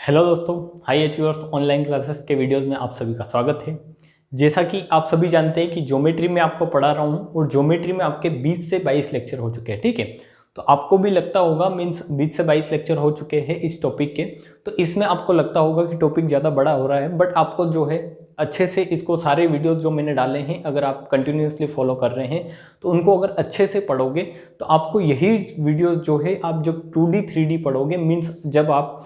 Hello दोस्तों, high achievers online classes के videos में आप सभी का स्वागत है। जैसा कि आप सभी जानते हैं कि ज्योमेट्री में आपको पढ़ा रहा हूं और ज्योमेट्री में आपके 20 से 22 लेक्चर हो चुके हैं। ठीक है, तो आपको भी लगता होगा मीन्स 20 से 22 लेक्चर हो चुके हैं इस टॉपिक के, तो इसमें आपको लगता होगा कि टॉपिक ज़्यादा बड़ा हो रहा है। बट आपको जो है अच्छे से इसको सारे वीडियोस जो मैंने डाले हैं, अगर आप कंटिन्यूसली फॉलो कर रहे हैं तो उनको अगर अच्छे से पढ़ोगे तो आपको यही वीडियोस जो है आप जब 2D 3D पढ़ोगे, मीन्स जब आप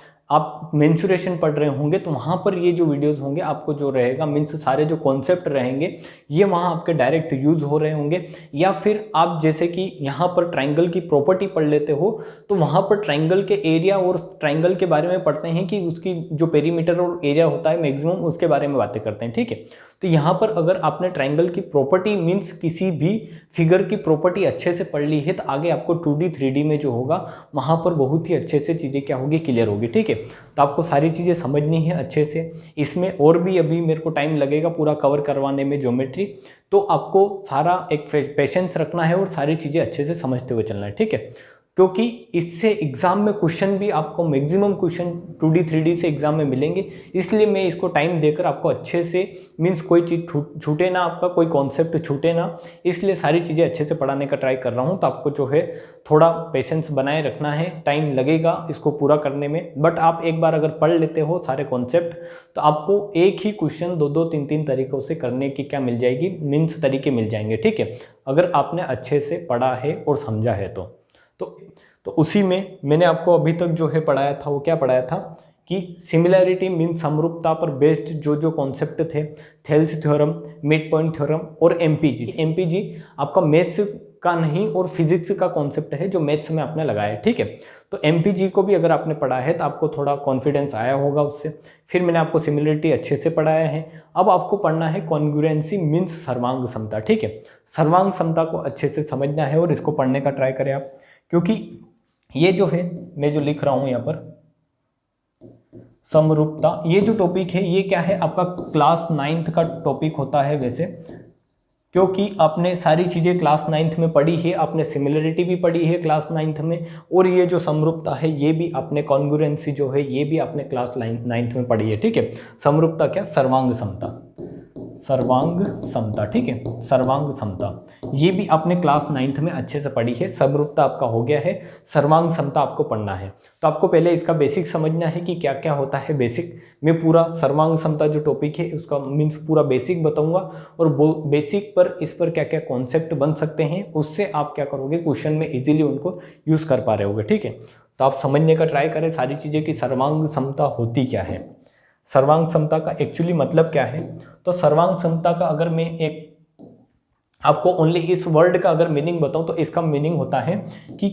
मेंसुरेशन पढ़ रहे होंगे तो वहाँ पर ये जो वीडियोस होंगे आपको जो रहेगा मीन्स सारे जो कॉन्सेप्ट रहेंगे ये वहाँ आपके डायरेक्ट यूज हो रहे होंगे। या फिर आप जैसे कि यहाँ पर ट्राइंगल की प्रॉपर्टी पढ़ लेते हो तो वहाँ पर ट्राइंगल के एरिया और ट्राइंगल के बारे में पढ़ते हैं कि उसकी जो पेरीमीटर और एरिया होता है मैक्सिमम, उसके बारे में बातें करते हैं। ठीक है, तो यहाँ पर अगर आपने ट्राइंगल की प्रॉपर्टी मीन्स किसी भी फिगर की प्रॉपर्टी अच्छे से पढ़ ली है तो आगे आपको 2D 3D में जो होगा वहाँ पर बहुत ही अच्छे से चीज़ें क्या होगी, क्लियर होगी। ठीक है, तो आपको सारी चीज़ें समझनी है अच्छे से। इसमें और भी अभी मेरे को टाइम लगेगा पूरा कवर करवाने में ज्योमेट्री, तो आपको सारा एक पेशेंस रखना है और सारी चीज़ें अच्छे से समझते हुए चलना है। ठीक है, क्योंकि इससे एग्जाम में क्वेश्चन भी आपको मैक्सिमम क्वेश्चन 2D 3D से एग्जाम में मिलेंगे, इसलिए मैं इसको टाइम देकर आपको अच्छे से मीन्स कोई चीज़ छूटे ना, आपका कोई कॉन्सेप्ट छूटे ना, इसलिए सारी चीज़ें अच्छे से पढ़ाने का ट्राई कर रहा हूँ। तो आपको जो है थोड़ा पेशेंस बनाए रखना है, टाइम लगेगा इसको पूरा करने में। बट आप एक बार अगर पढ़ लेते हो सारे कॉन्सेप्ट तो आपको एक ही क्वेश्चन 2-2 3-3 तरीकों से करने की क्या मिल जाएगी, मीन्स तरीके मिल जाएंगे। ठीक है, अगर आपने अच्छे से पढ़ा है और समझा है तो उसी में मैंने आपको अभी तक जो है पढ़ाया था, वो क्या पढ़ाया था कि सिमिलैरिटी मीन्स समरूपता पर बेस्ड जो जो कॉन्सेप्ट थे, Thales theorem, mid point theorem और एमपीजी आपका मैथ्स का नहीं और फिजिक्स का कॉन्सेप्ट है जो मैथ्स में आपने लगाया है। ठीक है, तो एमपीजी को भी अगर आपने पढ़ा है तो आपको थोड़ा कॉन्फिडेंस आया होगा उससे। फिर मैंने आपको सिमिलरिटी अच्छे से पढ़ाया है। अब आपको पढ़ना है कॉन्ग्रुएंसी मीन्स सर्वांग समता। ठीक है, सर्वांग समता को अच्छे से समझना है और इसको पढ़ने का ट्राई करें आप, क्योंकि ये जो है मैं जो लिख रहा हूं यहाँ पर समरूपता, ये जो टॉपिक है ये क्या है, आपका क्लास 9th का टॉपिक होता है वैसे, क्योंकि आपने सारी चीज़ें क्लास 9th में पढ़ी है। आपने सिमिलरिटी भी पढ़ी है क्लास 9th में, और ये जो समरूपता है ये भी आपने, कॉन्ग्रुएंसी जो है ये भी आपने क्लास 9th में पढ़ी है। ठीक है, समरूपता क्या, सर्वांग समता, सर्वांग समता। ठीक है, सर्वांग समता ये भी आपने क्लास 9th में अच्छे से पढ़ी है। समरूपता आपका हो गया है, सर्वांग समता आपको पढ़ना है। तो आपको पहले इसका बेसिक समझना है कि क्या क्या होता है बेसिक। मैं पूरा सर्वांग समता जो टॉपिक है उसका मीन्स पूरा बेसिक बताऊंगा, और बेसिक पर इस पर क्या क्या कॉन्सेप्ट बन सकते हैं, उससे आप क्या करोगे, क्वेश्चन में इजीली उनको यूज़ कर पा रहे होगे। ठीक है, तो आप समझने का ट्राई करें सारी चीज़ें कि सर्वांग समता होती क्या है, सर्वांग समता का एक्चुअली मतलब क्या है। तो सर्वांग समता का अगर मैं एक आपको ओनली इस वर्ड का अगर मीनिंग बताऊं तो इसका मीनिंग होता है कि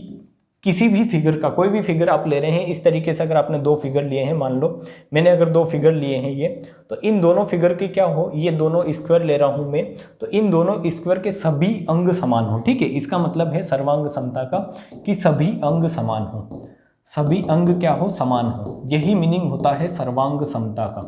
किसी भी फिगर का, कोई भी फिगर आप ले रहे हैं इस तरीके से, अगर आपने 2 फिगर लिए हैं, मान लो मैंने अगर 2 फिगर लिए हैं ये, तो इन दोनों फिगर की क्या हो, ये दोनों स्क्वायर ले रहा हूं मैं, तो इन दोनों स्क्वायर के सभी अंग समान हो। ठीक है, इसका मतलब है सर्वांग समता का कि सभी अंग समान हो, सभी अंग क्या हो, समान हो। यही मीनिंग होता है सर्वांग समता का।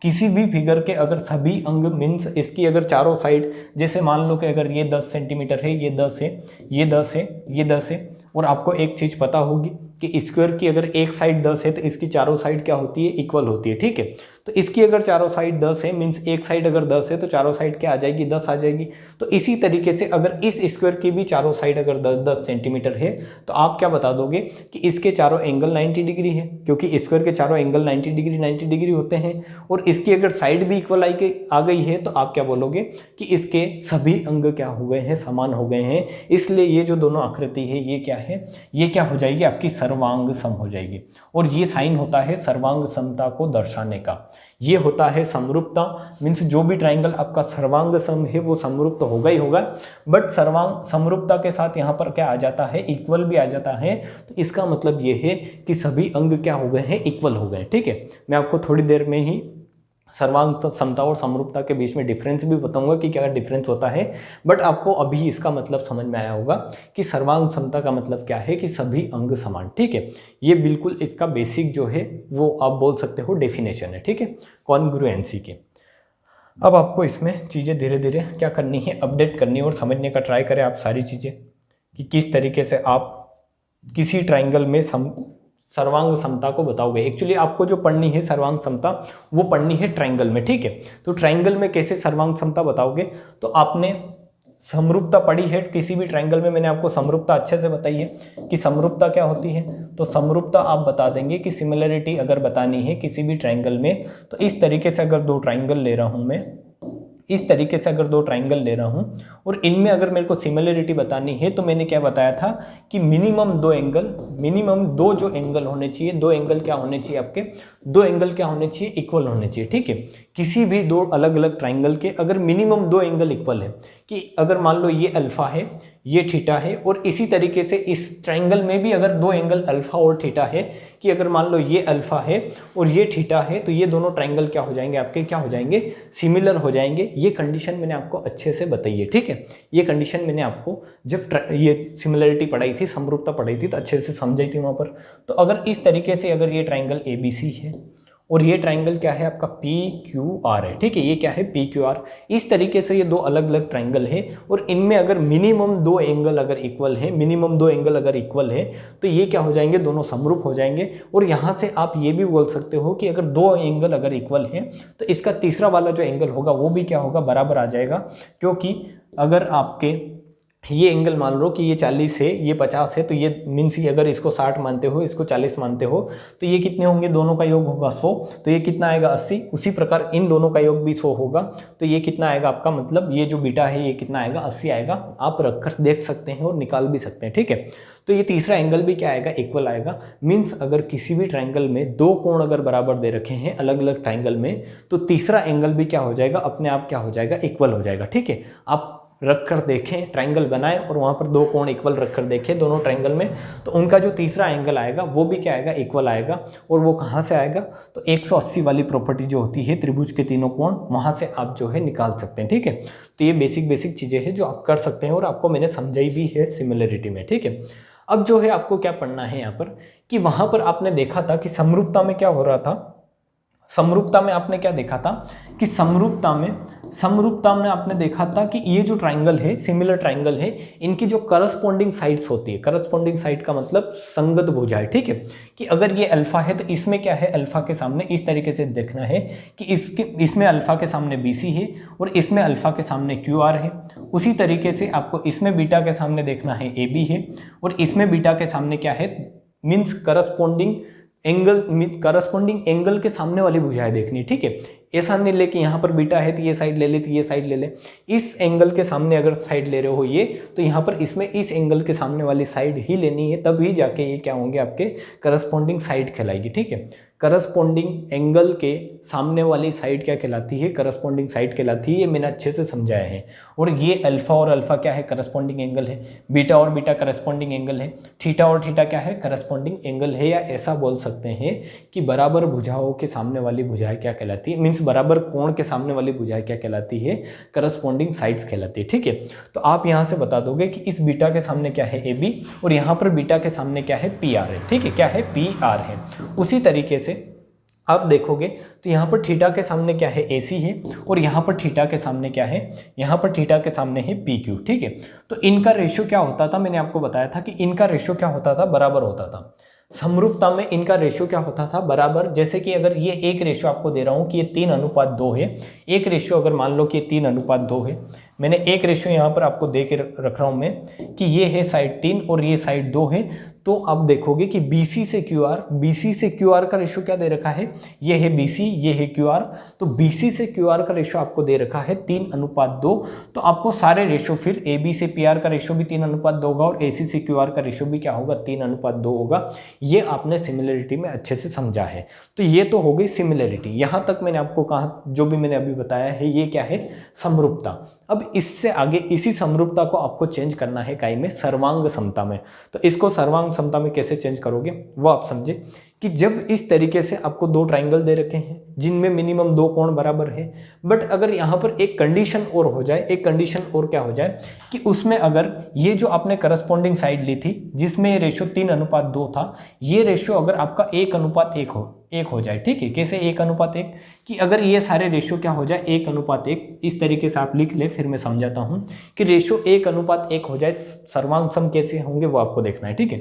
किसी भी फिगर के अगर सभी अंग मीन्स इसकी अगर चारों साइड, जैसे मान लो कि अगर ये 10 सेंटीमीटर है, ये 10 है, ये 10 है, ये 10 है, और आपको एक चीज़ पता होगी कि स्क्वायर की अगर एक साइड 10 है तो इसकी चारों साइड क्या होती है, इक्वल होती है। ठीक है, तो इसकी अगर चारों साइड 10 है मीन्स एक साइड अगर 10 है तो चारों साइड क्या आ जाएगी, 10 आ जाएगी। तो इसी तरीके से अगर इस स्क्वायर की भी चारों साइड अगर 10-10 सेंटीमीटर है तो आप क्या बता दोगे कि इसके चारों एंगल 90 डिग्री है, क्योंकि स्क्वायर के चारों एंगल 90 डिग्री होते हैं। और इसकी अगर साइड भी इक्वल आ गई है तो आप क्या बोलोगे कि इसके सभी अंग क्या हो गए हैं, समान हो गए हैं। इसलिए ये जो दोनों आकृति है ये क्या है, ये क्या हो जाएगी, आपकी सर्वांग सम हो जाएगी। और ये साइन होता है सर्वांग समता को दर्शाने का, ये होता है समरूपता। मीन्स जो भी ट्राइंगल आपका सर्वांग सम है वो समरूप तो होगा ही होगा, बट सर्वांग समरूपता के साथ यहाँ पर क्या आ जाता है, इक्वल भी आ जाता है। तो इसका मतलब ये है कि सभी अंग क्या हो गए हैं, इक्वल हो गए। ठीक है, मैं आपको थोड़ी देर में ही सर्वांग समता और समरूपता के बीच में डिफरेंस भी बताऊंगा कि क्या डिफरेंस होता है, बट आपको अभी इसका मतलब समझ में आया होगा कि सर्वांग समता का मतलब क्या है, कि सभी अंग समान। ठीक है, ये बिल्कुल इसका बेसिक जो है वो आप बोल सकते हो डेफिनेशन है। ठीक है, कॉन्ग्रुएंसी की। अब आपको इसमें चीज़ें धीरे धीरे क्या करनी है, अपडेट करनी है और समझने का ट्राई करें आप सारी चीज़ें कि किस तरीके से आप किसी ट्राइंगल में सर्वांग समता को बताओगे। एक्चुअली आपको जो पढ़नी है सर्वांग समता वो पढ़नी है ट्रायंगल में, ठीक है। तो ट्रायंगल में कैसे सर्वांग समता बताओगे, तो आपने समरूपता पढ़ी है किसी भी ट्रायंगल में, मैंने आपको समरूपता अच्छे से बताई है कि समरूपता क्या होती है। तो समरूपता आप बता देंगे कि सिमिलरिटी अगर बतानी है किसी भी ट्रायंगल में, तो इस तरीके से अगर दो ट्रायंगल ले रहा हूं मैं, इस तरीके से अगर दो ट्रायंगल ले रहा हूं और इनमें अगर मेरे को सिमिलरिटी बतानी है, तो मैंने क्या बताया था कि मिनिमम दो जो एंगल होने चाहिए, दो एंगल क्या होने चाहिए आपके, दो एंगल क्या होने चाहिए, इक्वल होने चाहिए, ठीक है। किसी भी दो अलग अलग ट्रायंगल के अगर मिनिमम दो एंगल इक्वल है, कि अगर मान लो ये अल्फा है, ये थीटा है, और इसी तरीके से इस ट्रायंगल में भी अगर दो एंगल अल्फा और थीटा है, कि अगर मान लो ये अल्फा है और ये थीटा है, तो ये दोनों ट्रायंगल क्या हो जाएंगे आपके, क्या हो जाएंगे, सिमिलर हो जाएंगे। ये कंडीशन मैंने आपको अच्छे से बताई है, ठीक है। ये कंडीशन मैंने आपको जब ये सिमिलरिटी पढ़ाई थी, समरूपता पढ़ाई थी, तो अच्छे से समझाई थी वहाँ पर। तो अगर इस तरीके से अगर ये ट्रायंगल ABC है और ये ट्रायंगल क्या है आपका PQR है, ठीक है, ये क्या है PQR। इस तरीके से ये दो अलग अलग ट्रायंगल है और इनमें अगर मिनिमम दो एंगल अगर इक्वल है, मिनिमम दो एंगल अगर इक्वल है, तो ये क्या हो जाएंगे, दोनों समरूप हो जाएंगे। और यहाँ से आप ये भी बोल सकते हो कि अगर दो एंगल अगर इक्वल है, तो इसका तीसरा वाला जो एंगल होगा वो भी क्या होगा, बराबर आ जाएगा। क्योंकि अगर आपके ये एंगल मान लो कि ये 40 है, ये 50 है, तो ये मीन्स ही अगर इसको 60 मानते हो, इसको 40 मानते हो, तो ये कितने होंगे, दोनों का योग होगा 100, तो ये कितना आएगा 80। उसी प्रकार इन दोनों का योग भी 100 होगा, तो ये कितना आएगा आपका, मतलब ये जो बीटा है ये कितना आएगा, 80 आएगा। आप रखकर देख सकते हैं और निकाल भी सकते हैं, ठीक है। तो ये तीसरा एंगल भी क्या आएगा, इक्वल आएगा। मीन्स अगर किसी भी ट्रायंगल में दो कोण अगर बराबर दे रखे हैं अलग अलग ट्रायंगल में, तो तीसरा एंगल भी क्या हो जाएगा, अपने आप क्या हो जाएगा, इक्वल हो जाएगा, ठीक है। आप रख कर देखें, ट्रायंगल बनाएं और वहाँ पर दो कोण इक्वल रख कर देखें दोनों ट्रायंगल में, तो उनका जो तीसरा एंगल आएगा वो भी क्या आएगा, इक्वल आएगा। और वो कहाँ से आएगा, तो 180 वाली प्रॉपर्टी जो होती है त्रिभुज के तीनों कोण, वहाँ से आप जो है निकाल सकते हैं, ठीक है। तो ये बेसिक चीज़ें हैं जो आप कर सकते हैं और आपको मैंने समझाई भी है सिमिलरिटी में, ठीक है। अब जो है आपको क्या पढ़ना है यहाँ पर, कि वहाँ पर आपने देखा था कि समरूपता में क्या हो रहा था, समरूपता में आपने क्या देखा था कि समरूपता में आपने देखा था कि ये जो ट्रायंगल है, सिमिलर ट्रायंगल है, इनकी जो करस्पॉन्डिंग साइड्स होती है, करस्पॉन्डिंग साइड का मतलब संगत भुजा है, ठीक है। कि अगर ये अल्फा है तो इसमें क्या है, अल्फा के सामने इस तरीके से देखना है कि इसमें अल्फा के सामने BC है और इसमें अल्फा के सामने QR है। उसी तरीके से आपको इसमें बीटा के सामने देखना है AB है और इसमें बीटा के सामने क्या है, मीन्स करस्पॉन्डिंग एंगल के सामने वाली भुजाएं देखनी, ठीक है। ऐसा नहीं ले कि यहाँ पर बीटा है तो ये साइड ले ले, तो ये साइड ले ले। इस एंगल के सामने अगर साइड ले रहे हो ये, तो यहाँ पर इसमें इस एंगल के सामने वाली साइड ही लेनी है, तभी जाके ये क्या होंगे, आपके करस्पॉन्डिंग साइड कहलाएगी, ठीक है। करस्पॉन्डिंग एंगल के सामने वाली साइड क्या कहलाती है, करस्पॉन्डिंग साइड कहलाती है। ये मैंने अच्छे से समझाया है। और ये अल्फा और अल्फा क्या है, करस्पॉन्डिंग एंगल है। बीटा और बीटा करस्पॉन्डिंग एंगल है। थीटा और थीटा क्या है, करस्पॉन्डिंग एंगल है। या ऐसा बोल सकते हैं कि बराबर भुजाओं के सामने वाली भुजाएं क्या कहलाती है, मीन्स बराबर कोण के सामने वाली भुजाएं क्या कहलाती है, करस्पॉन्डिंग साइड्स कहलाती है, ठीक है। तो आप यहाँ से बता दोगे कि इस बीटा के सामने क्या है, AB, और यहाँ पर बीटा के सामने क्या है, PR है, ठीक है। क्या है, PR है। उसी तरीके से आप देखोगे तो यहाँ पर थीटा के सामने क्या है, AC है, और यहाँ पर थीटा के सामने क्या है, यहाँ पर थीटा के सामने है PQ, ठीक है। तो इनका रेशियो क्या होता था, मैंने आपको बताया था कि इनका रेशियो क्या होता था, बराबर होता था। समरूपता में इनका रेशियो क्या होता था, बराबर। जैसे कि अगर ये एक रेशियो आपको दे रहा हूँ कि ये 3:2 है, एक रेशियो अगर मान लो कि ये 3:2 है, मैंने एक रेशियो यहाँ पर आपको दे के रख रहा हूँ मैं कि ये है साइड 3 और ये साइड 2 है, तो आप देखोगे कि BC से QR का रेशियो क्या दे रखा है, ये है BC, ये है QR, तो BC से QR का रेशियो आपको दे रखा है 3:2। तो आपको सारे रेशियो फिर AB से PR का रेशियो भी 3:2 होगा और AC से QR का रेशियो भी क्या होगा, 3:2 होगा। ये आपने सिमिलरिटी में अच्छे से समझा है। तो ये तो हो गई सिमिलरिटी। यहाँ तक मैंने आपको कहा, जो भी मैंने अभी बताया है, ये क्या है, समरूपता। अब इससे आगे इसी समरूपता को आपको चेंज करना है काई में, सर्वांग समता में। तो इसको सर्वांग समता में कैसे चेंज करोगे वो आप समझे कि जब इस तरीके से आपको दो ट्रायंगल दे रखे हैं जिनमें मिनिमम दो कोण बराबर है, बट अगर यहाँ पर एक कंडीशन और हो जाए, एक कंडीशन और क्या हो जाए कि उसमें अगर ये जो आपने करस्पॉन्डिंग साइड ली थी जिसमें रेशियो 3:2 था, ये रेशियो अगर आपका 1:1 हो जाए, ठीक है। कैसे 1:1 कि अगर ये सारे रेशियो क्या हो जाए, 1:1, इस तरीके से आप लिख ले, फिर मैं समझाता हूँ कि रेशियो 1:1 हो जाए। सर्वांग सम कैसे होंगे वो आपको देखना है, ठीक है।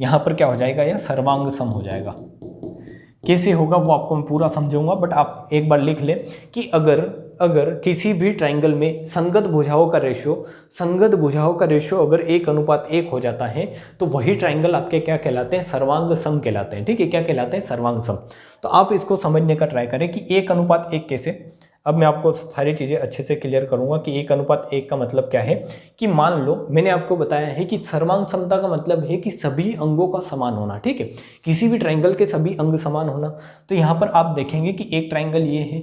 यहाँ पर क्या हो जाएगा, यह सर्वांग सम हो जाएगा। कैसे होगा वो आपको मैं पूरा समझाऊंगा, बट आप एक बार लिख लें कि अगर किसी भी ट्राइंगल में संगत भुजाओं का रेशियो अगर 1:1 हो जाता है तो वही ट्राइंगल आपके क्या कहलाते हैं, सर्वांग सम कहलाते हैं। ठीक है, क्या कहलाते हैं, सर्वांग सम। तो आप इसको समझने का ट्राई करें कि 1:1 कैसे। अब मैं आपको सारी चीज़ें अच्छे से क्लियर करूंगा कि 1:1 का मतलब क्या है। कि मान लो मैंने आपको बताया है कि सर्वांग समता का मतलब है कि सभी अंगों का समान होना। ठीक है, किसी भी ट्राइंगल के सभी अंग समान होना। तो यहाँ पर आप देखेंगे कि एक ट्राइंगल ये है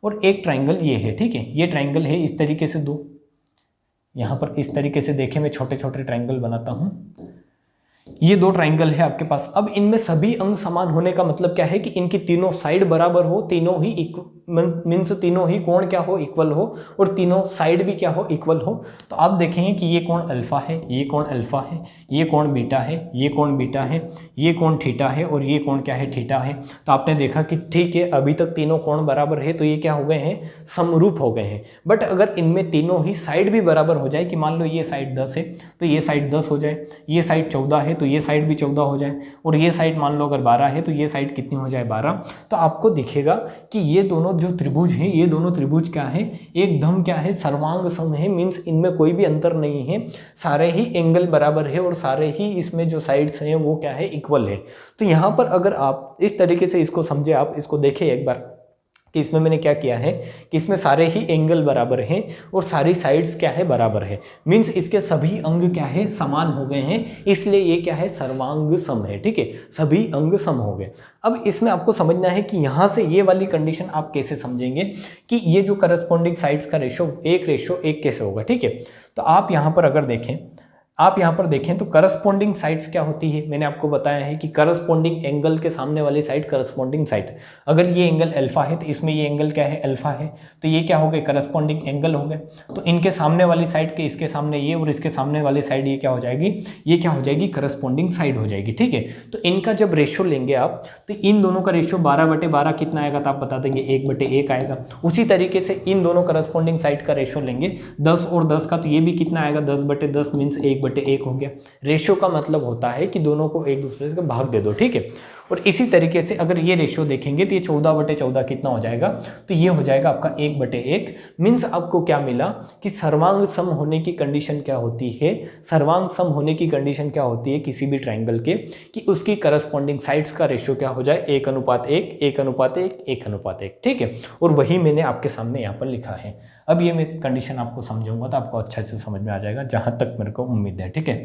और एक ट्राइंगल ये है। ठीक है, ये ट्राइंगल है इस तरीके से दो, यहाँ पर इस तरीके से देखें, मैं छोटे छोटे ट्राइंगल बनाता हूँ। ये दो ट्राइंगल है आपके पास। अब इनमें सभी अंग समान होने का मतलब क्या है कि इनकी तीनों साइड बराबर हो, तीनों ही मीन्स तीनों ही कोण क्या हो, इक्वल हो, और तीनों साइड भी क्या हो, इक्वल हो। तो आप देखेंगे कि ये कोण अल्फा है, ये कोण अल्फा है, ये कोण बीटा है, ये कोण बीटा है, ये कोण थीटा है, और ये कोण क्या है, थीटा है। तो आपने देखा कि ठीक है, अभी तक तीनों कोण बराबर है, तो ये क्या हो गए हैं, समरूप हो गए हैं। बट अगर इनमें तीनों ही साइड भी बराबर हो जाए, कि मान लो ये साइड 10 है तो ये साइड 10 हो जाए, ये साइड 14 है तो ये साइड भी 14 हो जाए, और ये साइड मान लो अगर 12 है तो ये साइड कितनी हो जाए, 12। तो आपको दिखेगा कि ये दोनों जो त्रिभुज हैं, ये दोनों त्रिभुज क्या है, एकदम क्या है, सर्वांग सम है। मीन्स इनमें कोई भी अंतर नहीं है, सारे ही एंगल बराबर है, और सारे ही इसमें जो साइड्स हैं वो क्या है, इक्वल है। तो यहाँ पर अगर आप इस तरीके से इसको समझे, आप इसको देखें एक बार कि इसमें मैंने क्या किया है कि इसमें सारे ही एंगल बराबर हैं और सारी साइड्स क्या है, बराबर है। मीन्स इसके सभी अंग क्या है, समान हो गए हैं, इसलिए ये क्या है, सर्वांग सम है। ठीक है, सभी अंग सम हो गए। अब इसमें आपको समझना है कि यहाँ से ये वाली कंडीशन आप कैसे समझेंगे कि ये जो करस्पॉन्डिंग साइड्स का रेशो 1:1 कैसे होगा। ठीक है, तो आप यहाँ पर अगर देखें, तो करस्पॉन्डिंग साइड्स क्या होती है, मैंने आपको बताया है कि करस्पॉन्डिंग एंगल के सामने वाली साइड करस्पॉन्डिंग साइड। अगर ये एंगल अल्फा है तो इसमें ये एंगल क्या है, अल्फा है, तो ये क्या हो गए, करस्पॉन्डिंग एंगल हो गए। तो इनके सामने वाली साइड के इसके सामने ये, और इसके सामने वाली साइड ये क्या हो जाएगी, ये क्या हो जाएगी, करस्पॉन्डिंग साइड हो जाएगी। ठीक है, तो इनका जब रेशियो लेंगे आप, तो इन दोनों का रेशियो 12/12 कितना आएगा, तो आप बता देंगे 1/1 आएगा। उसी तरीके से इन दोनों करस्पॉन्डिंग साइड का रेशियो लेंगे 10 और 10 का, तो ये भी कितना आएगा, 10/10 मीन्स 1/1 हो गया। रेशियो का मतलब होता है कि दोनों को एक दूसरे से भाग दे दो। ठीक है, और इसी तरीके से अगर ये रेशियो देखेंगे तो ये 14/14 कितना हो जाएगा, तो ये हो जाएगा आपका 1/1। मीन्स आपको क्या मिला कि सर्वांग सम होने की कंडीशन क्या होती है, सर्वांग सम होने की कंडीशन क्या होती है किसी भी ट्राइंगल के, कि उसकी करस्पॉन्डिंग साइड्स का रेशियो क्या हो जाए, 1:1, 1:1, 1:1। ठीक है, और वही मैंने आपके सामने यहाँ पर लिखा है। अब ये मैं कंडीशन आपको समझाऊंगा तो आपको अच्छा से समझ में आ जाएगा, जहाँ तक मेरे को उम्मीद है। ठीक है,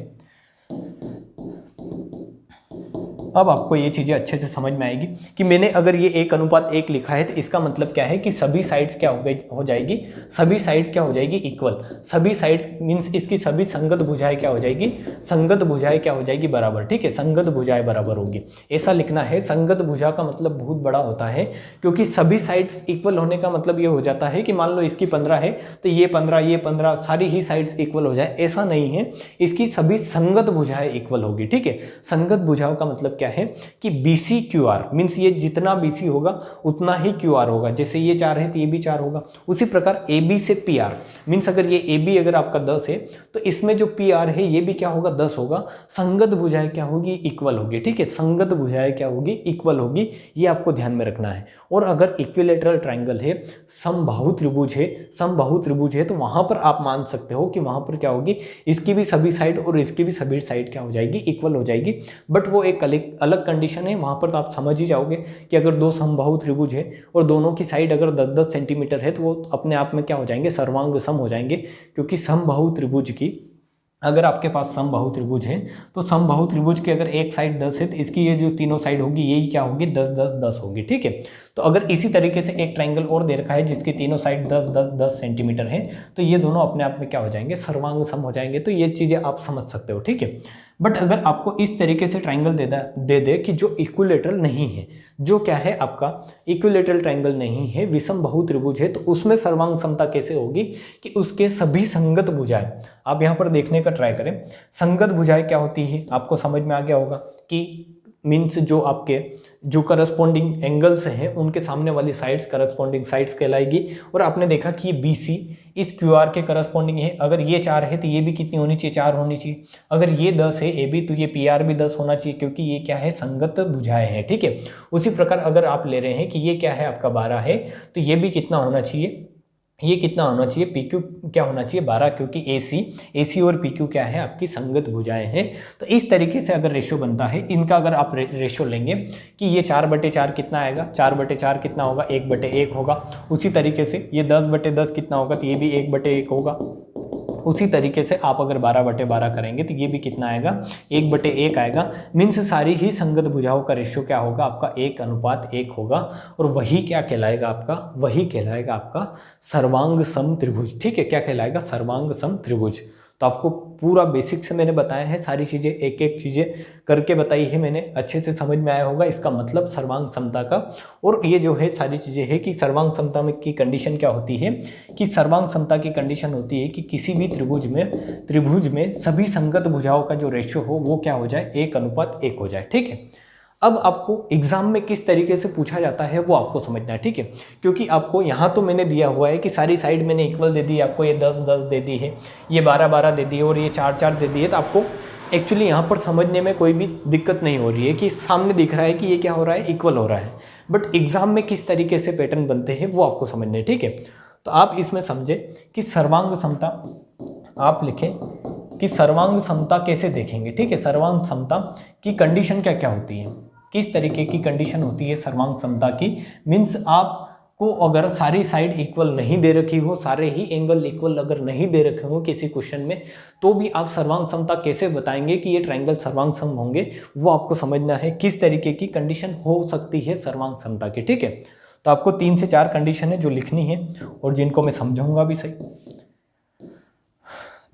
अब आपको ये चीज़ें अच्छे से समझ में आएगी कि मैंने अगर ये 1:1 लिखा है तो इसका मतलब क्या है कि सभी साइड्स क्या हो जाएगी, सभी साइड्स क्या हो जाएगी, इक्वल। सभी साइड्स मीन्स इसकी सभी संगत भुजाएं क्या हो जाएगी, संगत भुजाएं क्या हो जाएगी, बराबर। ठीक है, संगत भुजाएं बराबर होगी, ऐसा लिखना है। संगत भुजा का मतलब बहुत बड़ा होता है, क्योंकि सभी साइड्स इक्वल होने का मतलब ये हो जाता है कि मान लो इसकी 15 है तो ये 15, ये 15, सारी ही साइड्स इक्वल हो जाए, ऐसा नहीं है। इसकी सभी संगत भुजाएं इक्वल होगी। ठीक है, संगत भुजाओं का मतलब क्या है कि BC QR मीन्स ये जितना BC होगा उतना ही QR होगा। जैसे ये 4 है तो ये भी 4 होगा। उसी प्रकार AB से PR मीन्स अगर ये AB अगर आपका 10 है तो इसमें जो PR है ये भी क्या होगा, 10 होगा। संगत भुजाएं क्या होगी, इक्वल होगी। ठीक है, संगत भुजाएं क्या होगी, इक्वल होगी, ये आपको ध्यान में रखना है। और अगर इक्विलेटरल ट्राइंगल है, समबाहु त्रिभुज है, तो वहां पर आप मान सकते हो कि वहां पर क्या होगी, इसकी भी सभी साइड और इसकी भी सभी साइड क्या हो जाएगी, इक्वल हो जाएगी। बट वो एक अलग कंडीशन है, वहां पर तो आप समझ ही जाओगे कि अगर दो समबाहु त्रिभुज है और दोनों की साइड अगर 10-10 सेंटीमीटर है तो वो अपने आप में क्या हो जाएंगे, सर्वांग सम हो जाएंगे। क्योंकि समबाहु त्रिभुज की अगर आपके पास समबाहु त्रिभुज है तो समबाहु त्रिभुज की अगर एक साइड 10 है तो इसकी ये जो तीनों साइड होगी यही क्या होगी, 10-10-10 होगी। ठीक है, तो अगर इसी तरीके से एक ट्राइंगल और दे रखा है जिसकी तीनों साइड 10-10-10 सेंटीमीटर है तो ये दोनों अपने आप में क्या हो जाएंगे, सर्वांग सम हो जाएंगे। तो ये चीज़ें आप समझ सकते हो। ठीक है, बट अगर आपको इस तरीके से ट्राइंगल दे दे कि जो इक्विलेटरल नहीं है, जो क्या है आपका इक्विलेटरल ट्राइंगल नहीं है, विषम बहु त्रिभुज है, तो उसमें सर्वांग समता कैसे होगी कि उसके सभी संगत भुजाएं, आप यहाँ पर देखने का ट्राई करें। संगत भुजाएं क्या होती है, आपको समझ में आ गया होगा कि मीन्स जो आपके जो करस्पॉन्डिंग एंगल्स हैं उनके सामने वाली साइड्स करस्पॉन्डिंग साइड्स कहलाएगी। और आपने देखा कि ये BC इस QR के करस्पॉन्डिंग है। अगर ये 4 है तो ये भी कितनी होनी चाहिए, 4 होनी चाहिए। अगर ये 10 है AB तो ये PR भी 10 होना चाहिए, क्योंकि ये क्या है, संगत भुजाएं हैं, ठीक है। उसी प्रकार अगर आप ले रहे हैं कि ये क्या है, आपका 12 है, तो ये भी कितना होना चाहिए, ये कितना होना चाहिए, PQ क्या होना चाहिए, 12, क्योंकि AC और PQ क्या है, आपकी संगत भुजाएं हैं। तो इस तरीके से अगर रेशो बनता है इनका, अगर आप रेशो लेंगे कि ये 4/4 कितना आएगा, 4/4 कितना होगा, 1/1 होगा। उसी तरीके से ये 10/10 कितना होगा, तो ये भी 1/1 होगा। उसी तरीके से आप अगर 12/12 करेंगे तो ये भी कितना आएगा, 1/1 आएगा। मीन्स सारी ही संगत भुजाओं का रेशियो क्या होगा, आपका 1:1 होगा। और वही क्या कहलाएगा आपका, वही कहलाएगा आपका सर्वांग सम त्रिभुज, ठीक है। क्या कहलाएगा, सर्वांग सम त्रिभुज। तो आपको पूरा बेसिक से मैंने बताया है, सारी चीज़ें एक एक चीज़ें करके बताई है मैंने, अच्छे से समझ में आया होगा इसका मतलब सर्वांग समता का। और ये जो है सारी चीज़ें है कि सर्वांग समता में की कंडीशन क्या होती है, कि सर्वांग समता की कंडीशन होती है कि किसी भी त्रिभुज में सभी संगत भुजाओं का जो रेशियो हो वो क्या हो जाए, 1:1 हो जाए, ठीक है। अब आपको एग्जाम में किस तरीके से पूछा जाता है वो आपको समझना है, ठीक है। क्योंकि आपको यहाँ तो मैंने दिया हुआ है कि सारी साइड मैंने इक्वल दे दी, आपको ये 10-10 दे दी है, ये 12-12 दे दी है और ये 4-4 दे दी है। तो आपको एक्चुअली यहाँ पर समझने में कोई भी दिक्कत नहीं हो रही है कि सामने दिख रहा है कि ये क्या हो रहा है, इक्वल हो रहा है। बट एग्जाम में किस तरीके से पैटर्न बनते हैं वो आपको समझना है, ठीक है। तो आप इसमें समझे कि सर्वांग समता, आप लिखें कि सर्वांग समता कैसे देखेंगे, ठीक है। सर्वांग समता की कंडीशन क्या क्या होती है, किस तरीके की कंडीशन होती है सर्वांग समता की। मीन्स आपको अगर सारी साइड इक्वल नहीं दे रखी हो, सारे ही एंगल इक्वल अगर नहीं दे रखे हो किसी क्वेश्चन में, तो भी आप सर्वांग समता कैसे बताएंगे कि ये ट्रायंगल सर्वांग सम होंगे, वो आपको समझना है। किस तरीके की कंडीशन हो सकती है सर्वांग समता की, ठीक है। तो आपको 3 से 4 कंडीशन है जो लिखनी है और जिनको मैं समझाऊंगा भी सही।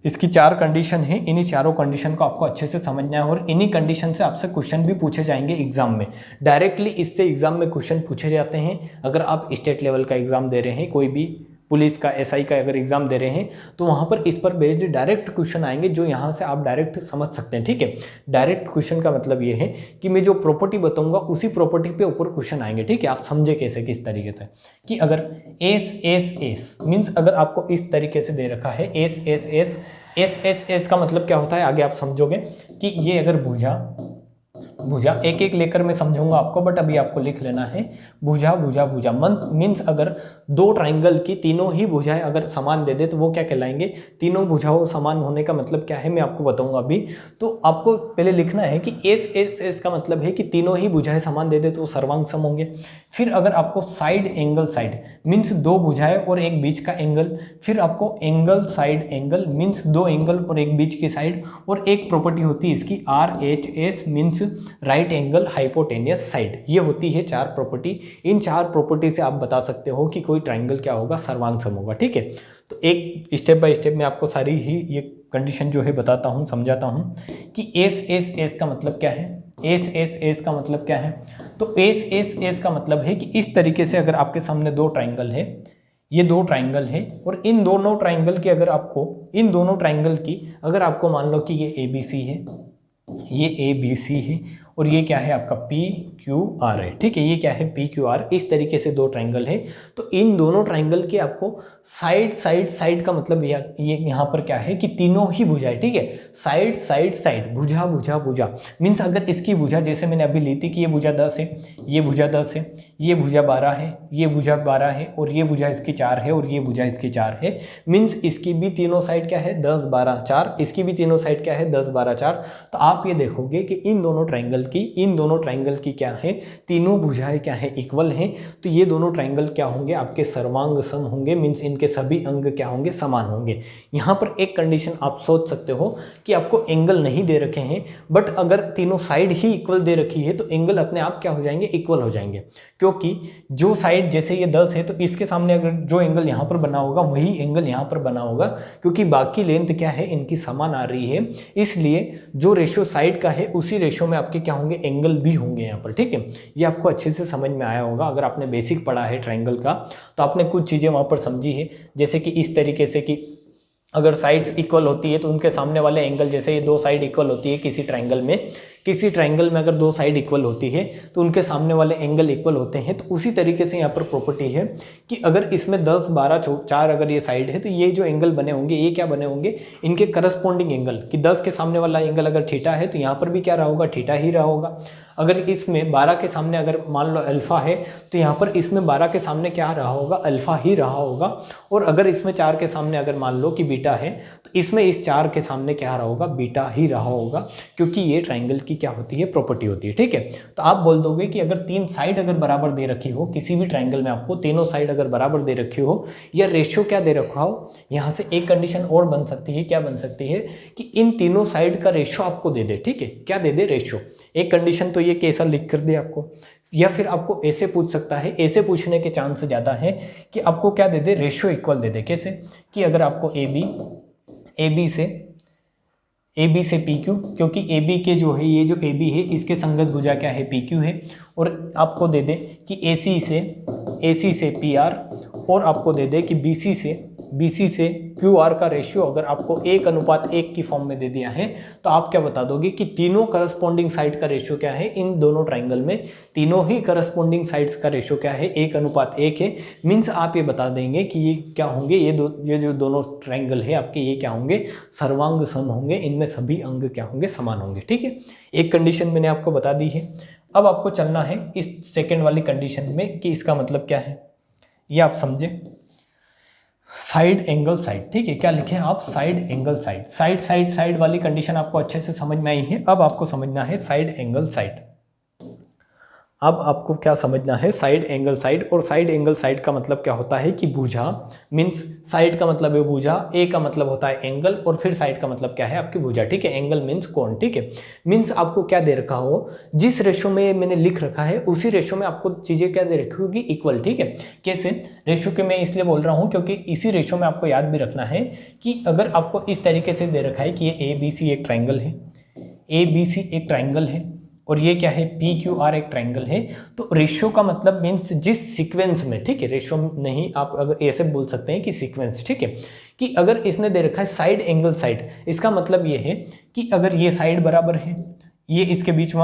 इसकी 4 कंडीशन है, इन्हीं चारों कंडीशन को आपको अच्छे से समझना है और इन्हीं कंडीशन से आपसे क्वेश्चन भी पूछे जाएंगे एग्जाम में। डायरेक्टली इससे एग्जाम में क्वेश्चन पूछे जाते हैं। अगर आप स्टेट लेवल का एग्जाम दे रहे हैं, कोई भी पुलिस का, SI का अगर एग्जाम दे रहे हैं, तो वहाँ पर इस पर बेस्ड डायरेक्ट क्वेश्चन आएंगे जो यहाँ से आप डायरेक्ट समझ सकते हैं, ठीक है। डायरेक्ट क्वेश्चन का मतलब ये है कि मैं जो प्रॉपर्टी बताऊंगा उसी प्रॉपर्टी पे ऊपर क्वेश्चन आएंगे, ठीक है। आप समझे कैसे, किस तरीके से, कि अगर एस मीन्स अगर आपको इस तरीके से दे रखा है एस का मतलब क्या होता है, आगे आप समझोगे कि ये अगर भुजा एक एक लेकर मैं समझाऊंगा आपको, बट अभी आपको लिख लेना है भुजा मीन्स अगर 2 ट्राइंगल की तीनों ही भुजाएं अगर समान दे दे तो वो क्या कहलाएंगे, तीनों भुजाओं समान होने का मतलब क्या है मैं आपको बताऊंगा अभी। तो आपको पहले लिखना है कि एस का मतलब है कि तीनों ही भुजाएं समान दे दे तो वो सर्वांग सम होंगे। फिर अगर आपको साइड मीन्स 2 भुजाएं और एक बीच का एंगल, फिर आपको एंगल मीन्स 2 एंगल और एक बीच की साइड, और एक प्रॉपर्टी होती है इसकी RHS means right angle hypotenuse side. ये होती है 4 प्रॉपर्टी। इन 4 प्रॉपर्टी से आप बता सकते हो कि कोई ट्राइंगल क्या होगा, सर्वांग सम होगा, ठीक है। तो एक स्टेप बाय स्टेप मैं आपको सारी ही ये कंडीशन जो है बताता हूँ, समझाता हूँ कि एस का मतलब क्या है। एस का मतलब क्या है, तो एस का मतलब है कि इस तरीके से अगर आपके सामने 2 ट्राइंगल है, ये 2 ट्राइंगल है, और इन दोनों ट्राइंगल की अगर आपको मान लो कि ये ABC है, ये ABC है, और ये क्या है आपका PQR है, ठीक है। ये क्या है PQR, इस तरीके से 2 ट्राइंगल है। तो इन दोनों ट्राइंगल के आपको साइड का मतलब ये यहाँ पर क्या है कि तीनों ही भुजाएं, ठीक है। साइड भुजा मीन्स अगर इसकी भुजा जैसे मैंने अभी ली थी कि ये भुजा 10 है, ये भुजा 10 है, ये भुजा 12 है, ये भुजा 12 है, और ये भुजा इसकी 4 है, और ये भुजा इसकी 4 है। मीन्स इसकी भी तीनों साइड क्या है 10 12 4, इसकी भी तीनों साइड क्या है 10 12 4। तो आप ये देखोगे कि इन दोनों ट्राइंगल की क्या है, तीनों भुजाएं क्या है, इक्वल हैं। तो ये दोनों ट्राइंगल क्या होंगे, आपके सर्वांग सम होंगे। मीन्स इनके सभी अंग क्या होंगे, समान होंगे। यहाँ पर एक कंडीशन आप सोच सकते हो कि आपको एंगल नहीं दे रखे हैं, बट अगर तीनों साइड ही इक्वल दे रखी है तो एंगल अपने आप क्या हो जाएंगे, इक्वल हो जाएंगे। क्योंकि जो साइड जैसे ये 10 है तो इसके सामने अगर जो एंगल यहाँ पर बना होगा वही एंगल यहाँ पर बना होगा, क्योंकि बाकी लेंथ क्या है इनकी समान आ रही है। इसलिए जो रेशियो साइड का है उसी रेशियो में आपके क्या होंगे, एंगल भी होंगे यहाँ पर, ठीक है। ये आपको अच्छे से समझ में आया होगा। अगर आपने बेसिक पढ़ा है ट्राइंगल का तो आपने कुछ चीज़ें वहाँ पर समझी है, जैसे कि इस तरीके से कि अगर साइड्स इक्वल होती है तो उनके सामने वाले एंगल, जैसे ये 2 साइड इक्वल होती है किसी ट्राइंगल में, किसी ट्राइंगल में अगर दो साइड इक्वल होती है तो उनके सामने वाले एंगल इक्वल होते हैं। तो उसी तरीके से यहाँ पर प्रॉपर्टी है कि अगर इसमें 10 12 4 अगर ये साइड है तो ये जो एंगल बने होंगे ये क्या बने होंगे, इनके करस्पॉन्डिंग एंगल, कि 10 के सामने वाला एंगल अगर थीटा है तो यहाँ पर भी क्या रहा होगा, थीटा ही रहा होगा। अगर इसमें 12 के सामने अगर मान लो अल्फा है तो यहाँ पर इसमें 12 के सामने क्या रहा होगा, अल्फा ही रहा होगा। और अगर इसमें 4 के सामने अगर मान लो कि बीटा है तो इसमें इस 4 के सामने क्या रहा होगा, बीटा ही रहा होगा, क्योंकि ये ट्राइंगल की क्या होती है, प्रॉपर्टी होती है। ठीक है, तो आप बोल दोगे कि अगर 3 साइड अगर बराबर दे रखी हो किसी भी ट्राइंगल में, आपको तीनों साइड अगर बराबर दे रखी हो या रेशियो क्या दे रखा हो, यहाँ से एक कंडीशन और बन सकती है। क्या बन सकती है कि इन तीनों साइड का रेशियो आपको दे दे। ठीक है, क्या दे दे, रेशियो। एक कंडीशन तो ये कैसा लिख कर दे आपको, या फिर आपको ऐसे पूछ सकता है, ऐसे पूछने के चांस ज़्यादा है कि आपको क्या दे दे, रेशियो इक्वल दे दे। कैसे कि अगर आपको ए बी से पी क्यू, क्योंकि ए बी के जो है ये जो ए बी है इसके संगत भुजा क्या है, पी क्यू है, और आपको दे दे कि ए सी से पी आर, और आपको दे दे कि बी सी से क्यू आर का रेशियो अगर आपको 1:1 की फॉर्म में दे दिया है तो आप क्या बता दोगे कि तीनों करस्पॉन्डिंग साइड का रेशियो क्या है, इन दोनों ट्राइंगल में तीनों ही करस्पॉन्डिंग साइड्स का रेशियो क्या है, 1:1 है। मीन्स आप ये बता देंगे कि ये क्या होंगे, ये जो दोनों ट्राइंगल है आपके ये क्या होंगे, सर्वांग सम होंगे, इनमें सभी अंग क्या होंगे, समान होंगे। ठीक है, एक कंडीशन मैंने आपको बता दी है। अब आपको चलना है इस सेकेंड वाली कंडीशन में कि इसका मतलब क्या है, ये आप समझे। साइड एंगल साइड, ठीक है, क्या लिखे आप, साइड एंगल साइड वाली कंडीशन आपको अच्छे से समझ में आई है। अब आपको समझना है साइड एंगल साइड। अब आपको क्या समझना है, साइड एंगल साइड। और साइड एंगल साइड का मतलब क्या होता है कि भुजा, मीन्स साइड का मतलब है भुजा, ए का मतलब होता है एंगल, और फिर साइड का मतलब क्या है, आपकी भुजा। ठीक है, एंगल मीन्स कोण। ठीक है, मीन्स आपको क्या दे रखा हो, जिस रेशो में मैंने लिख रखा है उसी रेशो में आपको चीज़ें क्या दे रखी होगी, इक्वल। ठीक है, कैसे रेशो के मैं इसलिए बोल रहा हूँ क्योंकि इसी रेशो में आपको याद भी रखना है कि अगर आपको इस तरीके से दे रखा है कि ये ए बी सी एक ट्राइंगल है, ए बी सी एक ट्राइंगल है, और ये क्या है, पी क्यू आर एक ट्राइंगल है, तो रेशियो का मतलब मीन्स जिस सीक्वेंस में, ठीक है, रेशियो नहीं, आप अगर ऐसे बोल सकते हैं कि सीक्वेंस। ठीक है, कि अगर इसने दे रखा है साइड एंगल साइड, इसका मतलब ये है कि अगर ये साइड बराबर है, ये इसके बीच में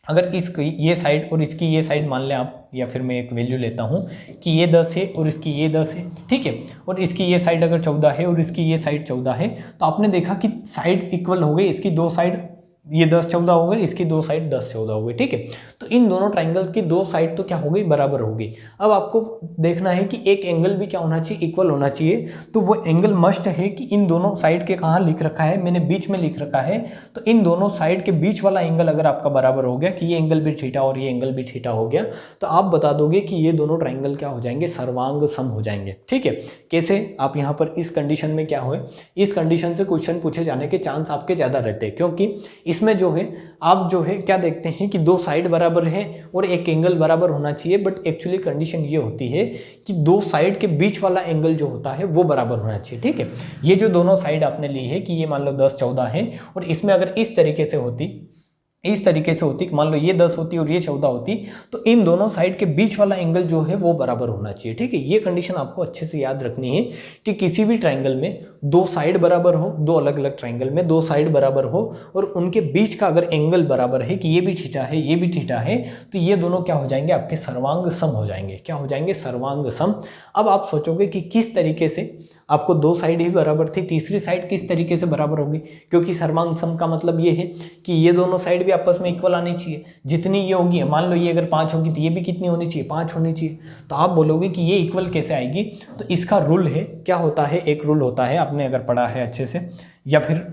अगर इसकी ये साइड और इसकी ये साइड मान लें आप, या फिर मैं एक वैल्यू लेता हूँ कि ये 10 है और इसकी ये 10 है। ठीक है, और इसकी ये साइड अगर 14 है और इसकी ये साइड 14 है, तो आपने देखा कि साइड इक्वल हो गई, इसकी दो साइड ये 10 14 हो गई, इसकी दो साइड 10 14 हो गई। ठीक है, तो इन दोनों ट्राइंगल की दो साइड तो क्या हो गई, बराबर हो गई। अब आपको देखना है कि एक एंगल भी क्या होना चाहिए, इक्वल होना चाहिए। तो वो एंगल मस्ट है कि इन दोनों साइड के, कहाँ लिख रखा है मैंने, बीच में लिख रखा है, तो इन दोनों साइड के बीच वाला एंगल अगर आपका बराबर हो गया, कि ये एंगल भी थीटा और ये एंगल भी थीटा हो गया, तो आप बता दोगे कि ये दोनों ट्राइंगल क्या हो जाएंगे, सर्वांग सम हो जाएंगे। ठीक है, कैसे, आप यहाँ पर इस कंडीशन में क्या हुए, इस कंडीशन से क्वेश्चन पूछे जाने के चांस आपके ज़्यादा रहते हैं, क्योंकि इसमें जो है आप जो है क्या देखते हैं कि दो साइड बराबर है और एक एंगल बराबर होना चाहिए, बट एक्चुअली कंडीशन ये होती है कि दो साइड के बीच वाला एंगल जो होता है वो बराबर होना चाहिए। ठीक है, ये जो दोनों साइड आपने ली है कि ये मान लो 10 14 है, और इसमें अगर इस तरीके से होती, मान लो ये 10 होती और ये 14 होती, तो इन दोनों साइड के बीच वाला एंगल जो है वो बराबर होना चाहिए। ठीक है, ये कंडीशन आपको अच्छे से याद रखनी है कि किसी भी ट्राइंगल में दो साइड बराबर हो, दो अलग अलग ट्राइंगल में दो साइड बराबर हो, और उनके बीच का अगर एंगल बराबर है कि ये भी थीटा है ये भी थीटा है, तो ये दोनों क्या हो जाएंगे, आपके सर्वांग सम हो जाएंगे। क्या हो जाएंगे, सर्वांग सम। अब आप सोचोगे कि किस तरीके से, आपको दो साइड ही बराबर थी, तीसरी साइड किस तरीके से बराबर होगी, क्योंकि सर्वांग सम का मतलब ये है कि ये दोनों साइड भी आपस में इक्वल आनी चाहिए। जितनी ये होगी, मान लो ये अगर 5 होगी तो ये भी कितनी होनी चाहिए, 5 होनी चाहिए। तो आप बोलोगे कि ये इक्वल कैसे आएगी, तो इसका रूल है, क्या होता है, एक रूल होता है, आपने अगर पढ़ा है अच्छे से, या फिर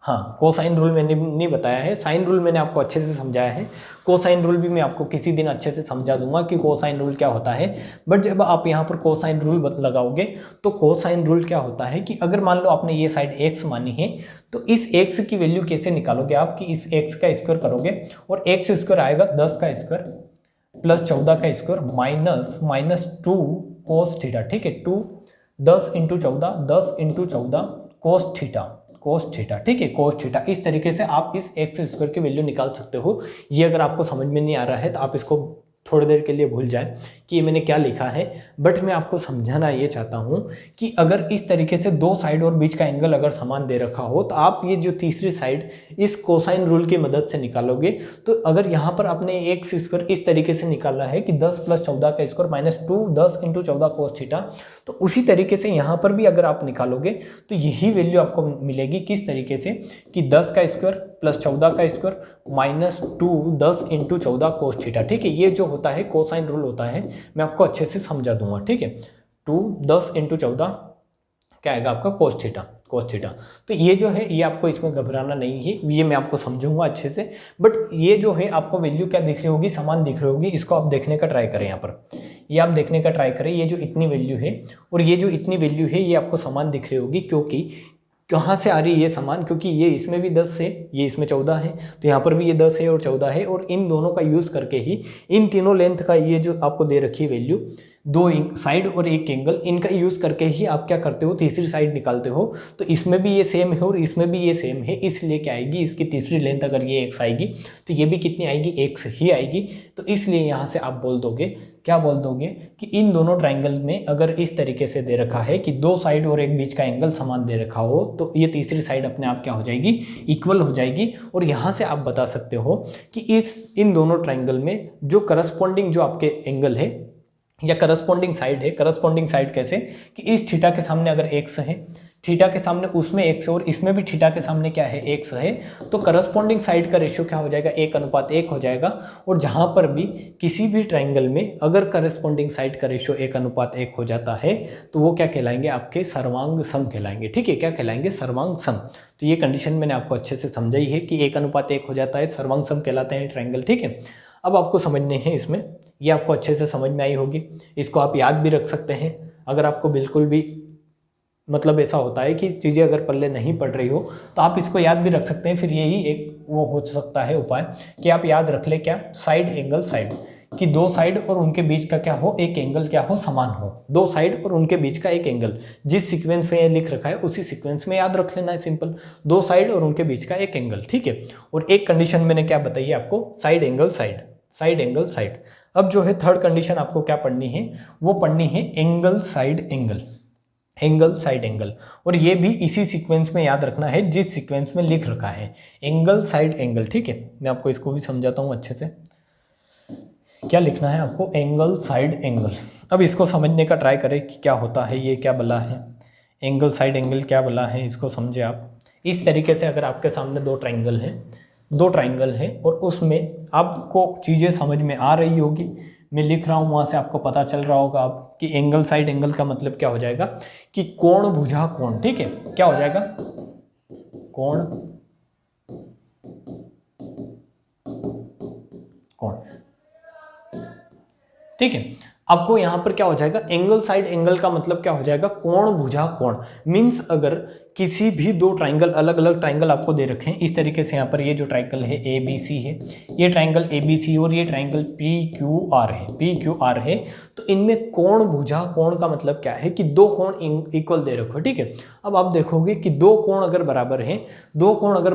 हाँ, कोसाइन रूल मैंने नहीं बताया है, साइन रूल मैंने आपको अच्छे से समझाया है। कोसाइन रूल भी मैं आपको किसी दिन अच्छे से समझा दूंगा कि कोसाइन रूल क्या होता है। बट जब आप यहाँ पर कोसाइन रूल लगाओगे तो कोसाइन रूल क्या होता है कि अगर मान लो आपने ये साइड x मानी है, तो इस x की वैल्यू कैसे निकालोगे आप, कि इस x का स्क्वायर करोगे और x स्क्वायर आएगा 10 का स्क्वायर प्लस 14 का स्क्वायर माइनस 2 कोस थीटा। ठीक है, 10 × 14 10 × 14 कोस थीटा। ठीक है, कोस थीटा। इस तरीके से आप इस एक्स स्क्वायर की वैल्यू निकाल सकते हो। ये अगर आपको समझ में नहीं आ रहा है तो आप इसको थोड़ी देर के लिए भूल जाए कि ये मैंने क्या लिखा है, बट मैं आपको समझाना ये चाहता हूँ कि अगर इस तरीके से दो साइड और बीच का एंगल अगर समान दे रखा हो तो आप ये जो तीसरी साइड इस कोसाइन रूल की मदद से निकालोगे। तो अगर यहाँ पर आपने एक्स स्क्वायर इस तरीके से निकाला है कि 10 + 14 का स्क्वायर माइनस 2 10 × 14 cos थीटा, तो उसी तरीके से यहाँ पर भी अगर आप निकालोगे तो यही वैल्यू आपको मिलेगी। किस तरीके से कि 10 का स्क्वायर + 14 का स्क्वायर माइनस 2 10 × 14 cos थीटा। ठीक है, ये जो होता है कोसाइन रूल होता है, मैं आपको अच्छे से समझा दूंगा। ठीक है, 2 10 × 14 क्या आएगा आपका cos थीटा। तो ये जो है ये आपको इसमें घबराना नहीं है, ये मैं आपको समझाऊंगा अच्छे से। बट ये जो है आपको वैल्यू क्या दिख रही होगी, समान दिख रही होगी। इसको आप देखने का ट्राई करें, यहाँ पर ये आप देखने का ट्राई करें। ये जो इतनी वैल्यू है और ये जो इतनी वैल्यू है ये आपको समान दिख रही होगी। क्योंकि कहाँ से आ रही है ये समान, क्योंकि ये इसमें भी 10 है, ये इसमें 14 है, तो यहाँ पर भी ये 10 है और 14 है। और इन दोनों का यूज़ करके ही इन तीनों लेंथ का ये जो आपको दे रखी है वैल्यू, दो साइड और एक एंगल, इनका यूज़ करके ही आप क्या करते हो, तीसरी साइड निकालते हो। तो इसमें भी ये सेम है और इसमें भी ये सेम है, इसलिए क्या आएगी, इसकी तीसरी लेंथ अगर ये x आएगी तो ये भी कितनी आएगी, x ही आएगी। तो इसलिए यहाँ से आप बोल दोगे, क्या बोल दोगे कि इन दोनों ट्राइंगल में अगर इस तरीके से दे रखा है कि दो साइड और एक बीच का एंगल समान दे रखा हो तो ये तीसरी साइड अपने आप क्या हो जाएगी, इक्वल हो जाएगी। और यहाँ से आप बता सकते हो कि इन दोनों ट्राइंगल में जो करस्पॉन्डिंग जो आपके एंगल है या करस्पॉन्डिंग साइड है, करस्पॉन्डिंग साइड कैसे कि इस थीटा के सामने अगर x है, थीटा के सामने उसमें x है और इसमें भी थीटा के सामने क्या है, x है, तो करस्पॉन्डिंग साइड का रेशियो क्या हो जाएगा, 1:1 हो जाएगा। और जहाँ पर भी किसी भी ट्राइंगल में अगर करस्पॉन्डिंग साइड का रेशियो 1:1 हो जाता है तो वो क्या कहलाएंगे, आपके सर्वांग सम कहलाएंगे। ठीक है, क्या कहलाएंगे, सर्वांग सम। तो ये कंडीशन मैंने आपको अच्छे से समझाई है कि 1:1 हो जाता है, सर्वांग सम कहलाते हैं ट्राइंगल। ठीक है, अब आपको समझने हैं इसमें, ये आपको अच्छे से समझ में आई होगी। इसको आप याद भी रख सकते हैं अगर आपको बिल्कुल भी मतलब ऐसा होता है कि चीज़ें अगर पल्ले नहीं पड़ रही हो तो आप इसको याद भी रख सकते हैं। फिर यही एक वो हो सकता है उपाय कि आप याद रख ले क्या, साइड एंगल साइड, कि दो साइड और उनके बीच का क्या हो, एक एंगल क्या हो, समान हो। दो साइड और उनके बीच का एक एंगल, जिस सीक्वेंस में ये लिख रखा है उसी सीक्वेंस में याद रख लेना है, सिंपल। दो साइड और उनके बीच का एक एंगल। ठीक है, और एक कंडीशन मैंने क्या बताई है आपको, side angle side, side angle side. अब जो है थर्ड कंडीशन आपको क्या पढ़नी है, वो पढ़नी है angle side angle, angle side angle. और ये भी इसी सीक्वेंस में याद रखना है जिस सीक्वेंस में लिख रखा है, एंगल साइड एंगल। ठीक है, मैं आपको इसको भी समझाता हूँ अच्छे से, क्या लिखना है आपको, एंगल साइड एंगल। अब इसको समझने का ट्राई करें कि क्या होता है, ये क्या बला है, एंगल साइड एंगल क्या बला है, इसको समझे आप। इस तरीके से अगर आपके सामने दो ट्राइंगल है और उसमें आपको चीज़ें समझ में आ रही होगी, मैं लिख रहा हूँ वहाँ से आपको पता चल रहा होगा आप कि एंगल साइड एंगल का मतलब क्या हो जाएगा कि कोण भुजा कोण। ठीक है, क्या हो जाएगा, कोण कोण। ठीक है, आपको यहाँ पर क्या हो जाएगा, एंगल साइड एंगल का मतलब क्या हो जाएगा, कोण भुजा कोण। मीन्स अगर किसी भी दो ट्राइंगल, अलग अलग ट्राइंगल आपको दे रखे हैं इस तरीके से, यहाँ पर ये जो ट्राइंगल है ABC है, ये ट्राइंगल ABC और ये ट्राइंगल PQR है, तो इनमें कोण भुजा कोण का मतलब क्या है कि दो कोण इक्वल दे रखो। ठीक है, अब आप देखोगे कि दो कोण अगर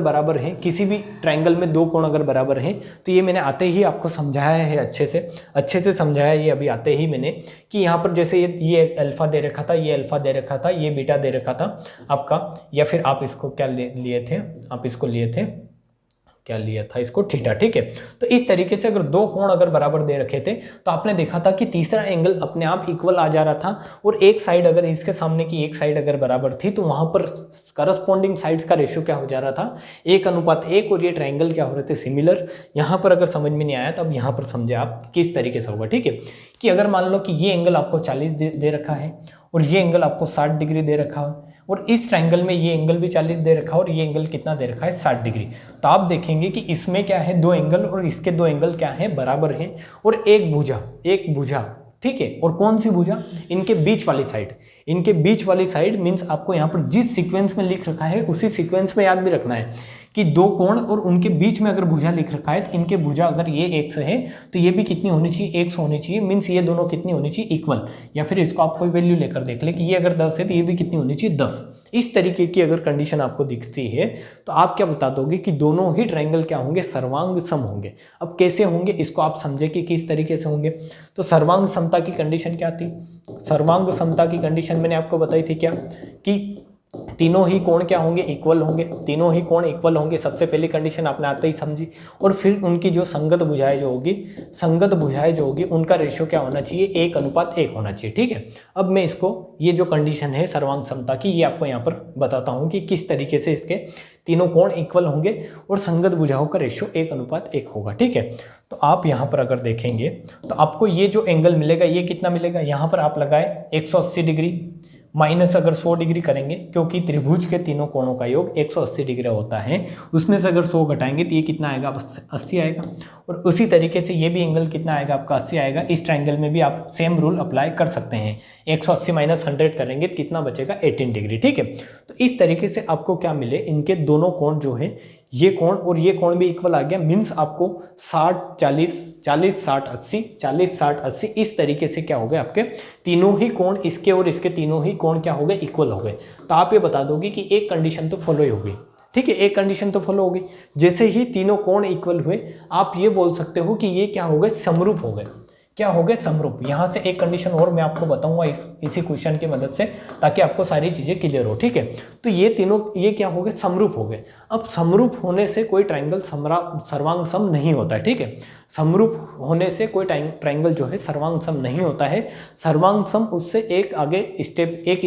बराबर हैं, किसी भी ट्राइंगल में दो कोण अगर बराबर हैं, तो ये मैंने आते ही आपको समझाया है, अच्छे से समझाया ये अभी आते ही मैंने, कि यहाँ पर जैसे ये अल्फा दे रखा था, ये अल्फा दे रखा था, ये बीटा दे रखा था आपका, या फिर आप इसको क्या लिए थे, आप इसको लिए थे, क्या लिया था इसको, थीटा। ठीक है, तो इस तरीके से अगर दो कोण अगर बराबर दे रखे थे तो आपने देखा था कि तीसरा एंगल अपने आप इक्वल आ जा रहा था। और एक साइड अगर इसके सामने की एक साइड अगर बराबर थी तो वहां पर करस्पॉन्डिंग साइड्स का रेशियो क्या हो जा रहा था, 1:1, और ये ट्राइंगल क्या हो रहे थे, सिमिलर। यहाँ पर अगर समझ में नहीं आया तो अब यहाँ पर समझे आप किस तरीके से होगा। ठीक है, कि अगर मान लो कि ये एंगल आपको 40 दे रखा है और ये एंगल आपको 60 डिग्री दे रखा है, और इस ट्राइंगल में ये एंगल भी 40 दे रखा है और ये एंगल कितना दे रखा है, 60 डिग्री। तो आप देखेंगे कि इसमें क्या है, दो एंगल और इसके दो एंगल क्या है, बराबर है। और एक भुजा, ठीक है, और कौन सी भुजा, इनके बीच वाली साइड, मीन्स आपको यहाँ पर जिस सीक्वेंस में लिख रखा है उसी सीक्वेंस में याद भी रखना है कि दो कोण और उनके बीच में अगर भुजा लिख रखा है तो इनके भुजा अगर ये x है तो ये भी कितनी होनी चाहिए, x होनी चाहिए। मीन्स ये दोनों कितनी होनी चाहिए, इक्वल। या फिर इसको आप कोई वैल्यू लेकर देख ले कि ये अगर 10 है तो ये भी कितनी होनी चाहिए, 10। इस तरीके की अगर कंडीशन आपको दिखती है तो आप क्या बता दोगे कि दोनों ही ट्रायंगल क्या होंगे, सर्वांग सम होंगे। अब कैसे होंगे इसको आप समझे कि किस तरीके से होंगे। तो सर्वांग समता की कंडीशन क्या थी, सर्वांग समता की कंडीशन मैंने आपको बताई थी क्या, कि तीनों ही कोण क्या होंगे, इक्वल होंगे, तीनों ही कोण इक्वल होंगे, सबसे पहली कंडीशन आपने आते ही समझी। और फिर उनकी जो संगत भुजाएं जो होगी, संगत भुजाएं जो होगी उनका रेशियो क्या होना चाहिए, 1:1 होना चाहिए। ठीक है, अब मैं इसको ये जो कंडीशन है सर्वांग समता की, ये आपको यहाँ पर बताता हूँ कि किस तरीके से इसके तीनों कोण इक्वल होंगे और संगत भुजाओं का रेशियो 1:1 होगा। ठीक है, तो आप यहाँ पर अगर देखेंगे तो आपको ये जो एंगल मिलेगा ये कितना मिलेगा, यहाँ पर आप लगाए 180 डिग्री माइनस अगर 100 डिग्री करेंगे, क्योंकि त्रिभुज के तीनों कोणों का योग 180 डिग्री होता है, उसमें से अगर 100 घटाएंगे तो ये कितना आएगा, 80 आएगा। और उसी तरीके से ये भी एंगल कितना आएगा आपका, 80 आएगा। इस ट्रायंगल में भी आप सेम रूल अप्लाई कर सकते हैं, 180 माइनस 100 करेंगे तो कितना बचेगा, 18 डिग्री। ठीक है, तो इस तरीके से आपको क्या मिले, इनके दोनों कोण जो है, ये कोण और ये कोण भी इक्वल आ गया, मीन्स आपको 60 40 40 60 80 40 60 80 इस तरीके से क्या हो गए, आपके तीनों ही कोण, इसके और इसके तीनों ही कोण क्या हो गए, इक्वल हो गए। तो आप ये बता दोगे कि एक कंडीशन तो फॉलो ही होगी। ठीक है, एक कंडीशन तो फॉलो होगी, जैसे ही तीनों कोण इक्वल हुए आप ये बोल सकते हो कि ये क्या हो गए, समरूप हो गए। क्या हो गए, समरूप। यहाँ से एक कंडीशन और मैं आपको बताऊंगा इसी क्वेश्चन की मदद से, ताकि आपको सारी चीज़ें क्लियर हो। ठीक है, तो ये तीनों ये क्या हो गए, समरूप हो गए। अब समरूप होने से कोई ट्रायंगल सर्वांग सम नहीं होता है। ठीक है, समरूप होने से कोई ट्रायंगल जो है सर्वांग सम नहीं होता है। सर्वांग सम उससे एक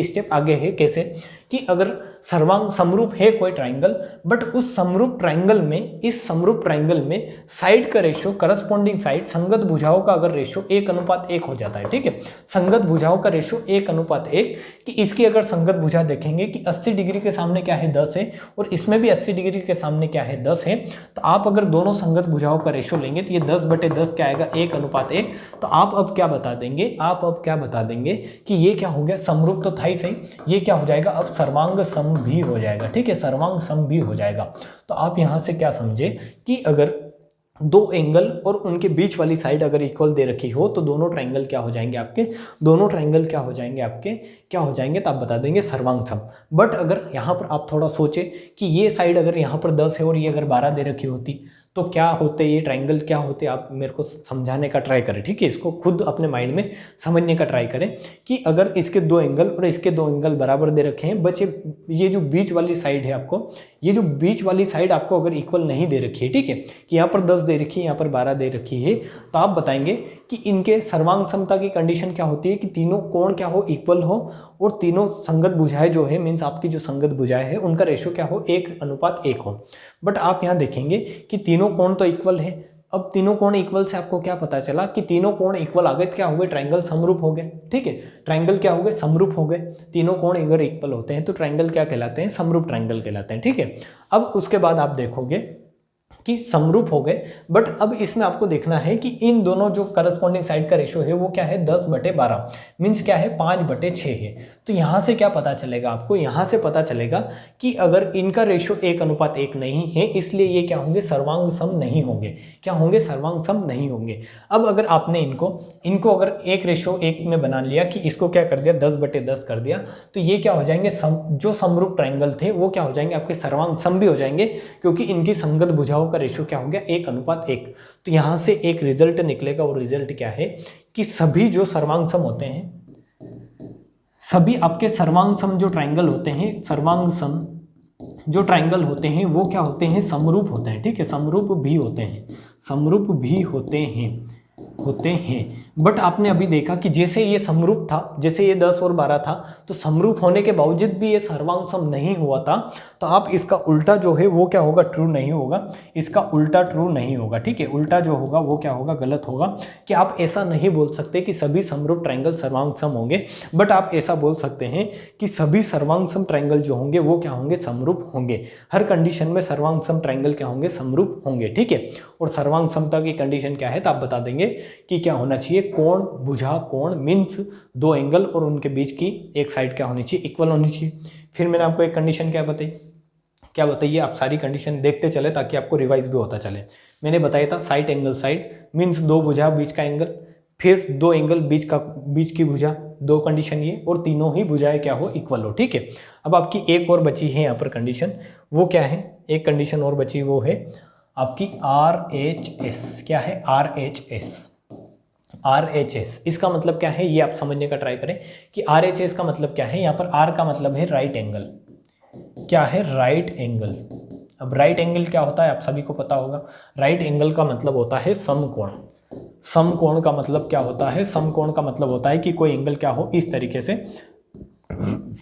स्टेप आगे है। कैसे, कि अगर सर्वांग समरूप है कोई ट्रायंगल, बट उस समरूप ट्रायंगल में, इस समरूप ट्रायंगल में साइड का रेशियो, करस्पॉन्डिंग साइड, संगत भुजाओं का अगर रेशियो 1:1 हो जाता है। ठीक है, संगत भुजाओं का रेशियो 1:1, कि इसकी अगर संगत भुजा देखेंगे कि 80 डिग्री के सामने क्या है, 10 है, और इसमें भी 80 डिग्री के सामने क्या है, 10 है। तो आप अगर दोनों संगत भुजाओं का रेशियो लेंगे तो ये 10/10 क्या आएगा, 1:1। तो आप अब क्या बता देंगे, कि ये क्या हो गया, समरूप तो था ही सही, ये क्या हो जाएगा, अब सर्वांग सम भी हो जाएगा। ठीक है, सर्वांग सम भी हो जाएगा। तो आप यहां से क्या समझे कि अगर दो एंगल और उनके बीच वाली साइड अगर इक्वल दे रखी हो तो दोनों ट्रायंगल क्या हो जाएंगे आपके, क्या हो जाएंगे, तो आप बता देंगे सर्वांग सम। बट अगर यहाँ पर आप थोड़ा सोचे कि ये साइड अगर यहाँ पर 10 है और ये अगर 12 दे रखी होती तो क्या होते, ये ट्रायंगल क्या होते, आप मेरे को समझाने का ट्राई करें। ठीक है, इसको खुद अपने माइंड में समझने का ट्राई करें कि अगर इसके दो एंगल और इसके दो एंगल बराबर दे रखे हैं, बचे ये जो बीच वाली साइड है आपको, ये जो बीच वाली साइड आपको अगर इक्वल नहीं दे रखी है, ठीक है, कि यहाँ पर 10 दे रखी है, यहाँ पर 12 दे रखी है, तो आप बताएंगे कि इनके सर्वांग समता की कंडीशन क्या होती है कि तीनों कोण क्या हो, इक्वल हो, और तीनों संगत भुजाएं जो है, मीन्स आपकी जो संगत भुजाएं है उनका रेशियो क्या हो, 1:1 हो। बट आप यहाँ देखेंगे कि तीनों कोण तो इक्वल है। अब तीनों कोण इक्वल से आपको क्या पता चला कि तीनों कोण इक्वल आ गए, क्या हो गए, ट्रायंगल समरूप हो गए। ठीक है, ट्रायंगल क्या हो गए, समरूप हो गए। तीनों कोण अगर इक्वल होते हैं तो ट्रायंगल क्या कहलाते हैं, समरूप ट्रायंगल कहलाते हैं। ठीक है, अब उसके बाद आप देखोगे कि समरूप हो गए, बट अब इसमें आपको देखना है कि इन दोनों जो करस्पॉन्डिंग साइड का रेशियो है वो क्या है, 10/12, मीन्स क्या है, 5/6 है। तो यहाँ से क्या पता चलेगा आपको, यहाँ से पता चलेगा कि अगर इनका रेशियो 1:1 नहीं है, इसलिए ये क्या होंगे, सर्वांग सम नहीं होंगे। क्या होंगे, सर्वांग सम नहीं होंगे। अब अगर आपने इनको अगर 1:1 में बना लिया कि इसको क्या कर दिया, 10/10 कर दिया, तो ये क्या हो जाएंगे, जो समरूप ट्रायंगल थे वो क्या हो जाएंगे, आपके सर्वांग सम भी हो जाएंगे, क्योंकि इनकी संगत भुजाओं का रेशियो क्या हो गया, 1:1। तो यहाँ से एक रिजल्ट निकलेगा, और रिजल्ट क्या है कि सभी जो सर्वांग सम होते हैं, सभी आपके सर्वांग सम जो ट्रायंगल होते हैं, सर्वांग सम जो ट्रायंगल होते हैं वो क्या होते हैं, समरूप होते हैं। ठीक है, समरूप भी होते हैं। बट आपने अभी देखा कि जैसे ये समरूप था, जैसे ये 10 और 12 था, तो समरूप होने के बावजूद भी ये सर्वांग सम नहीं हुआ था। तो आप इसका उल्टा जो है वो क्या होगा, ट्रू नहीं होगा, इसका उल्टा ट्रू नहीं होगा। ठीक है, उल्टा जो होगा वो क्या होगा, गलत होगा। कि आप ऐसा नहीं बोल सकते कि सभी समरूप ट्रायंगल सर्वांग सम होंगे, बट आप ऐसा बोल सकते हैं कि सभी सर्वांग सम ट्रायंगल जो होंगे वो क्या होंगे, समरूप होंगे। हर कंडीशन में सर्वांग सम ट्रायंगल क्या होंगे, समरूप होंगे। ठीक है, और सर्वांग समता की कंडीशन क्या है, तो आप बता देंगे कि क्या होना चाहिए, कोण भुजा कोण, मीन्स दो एंगल और उनके बीच की एक साइड क्या होनी चाहिए, इक्वल होनी चाहिए। फिर मैंने आपको एक कंडीशन क्या बताइए, आप सारी कंडीशन देखते चले ताकि आपको रिवाइज भी होता चले। मैंने बताया था साइड एंगल साइड, मीन्स दो भुजा बीच का एंगल, फिर दो एंगल बीच की भुजा, दो कंडीशन ये, और तीनों ही भुजाएं क्या हो, इक्वल हो। ठीक है, अब आपकी एक और बची है यहाँ पर कंडीशन, वो क्या है, एक कंडीशन और बची, वो है आपकी RHS। क्या है, RHS। इसका मतलब क्या है ये आप समझने का ट्राई करें कि RHS का मतलब क्या है। यहाँ पर R का मतलब है राइट एंगल। क्या है, राइट एंगल। अब राइट एंगल क्या होता है आप सभी को पता होगा। राइट एंगल का मतलब होता है समकोण। समकोण का मतलब क्या होता है, समकोण का मतलब होता है कि कोई एंगल क्या हो इस तरीके से,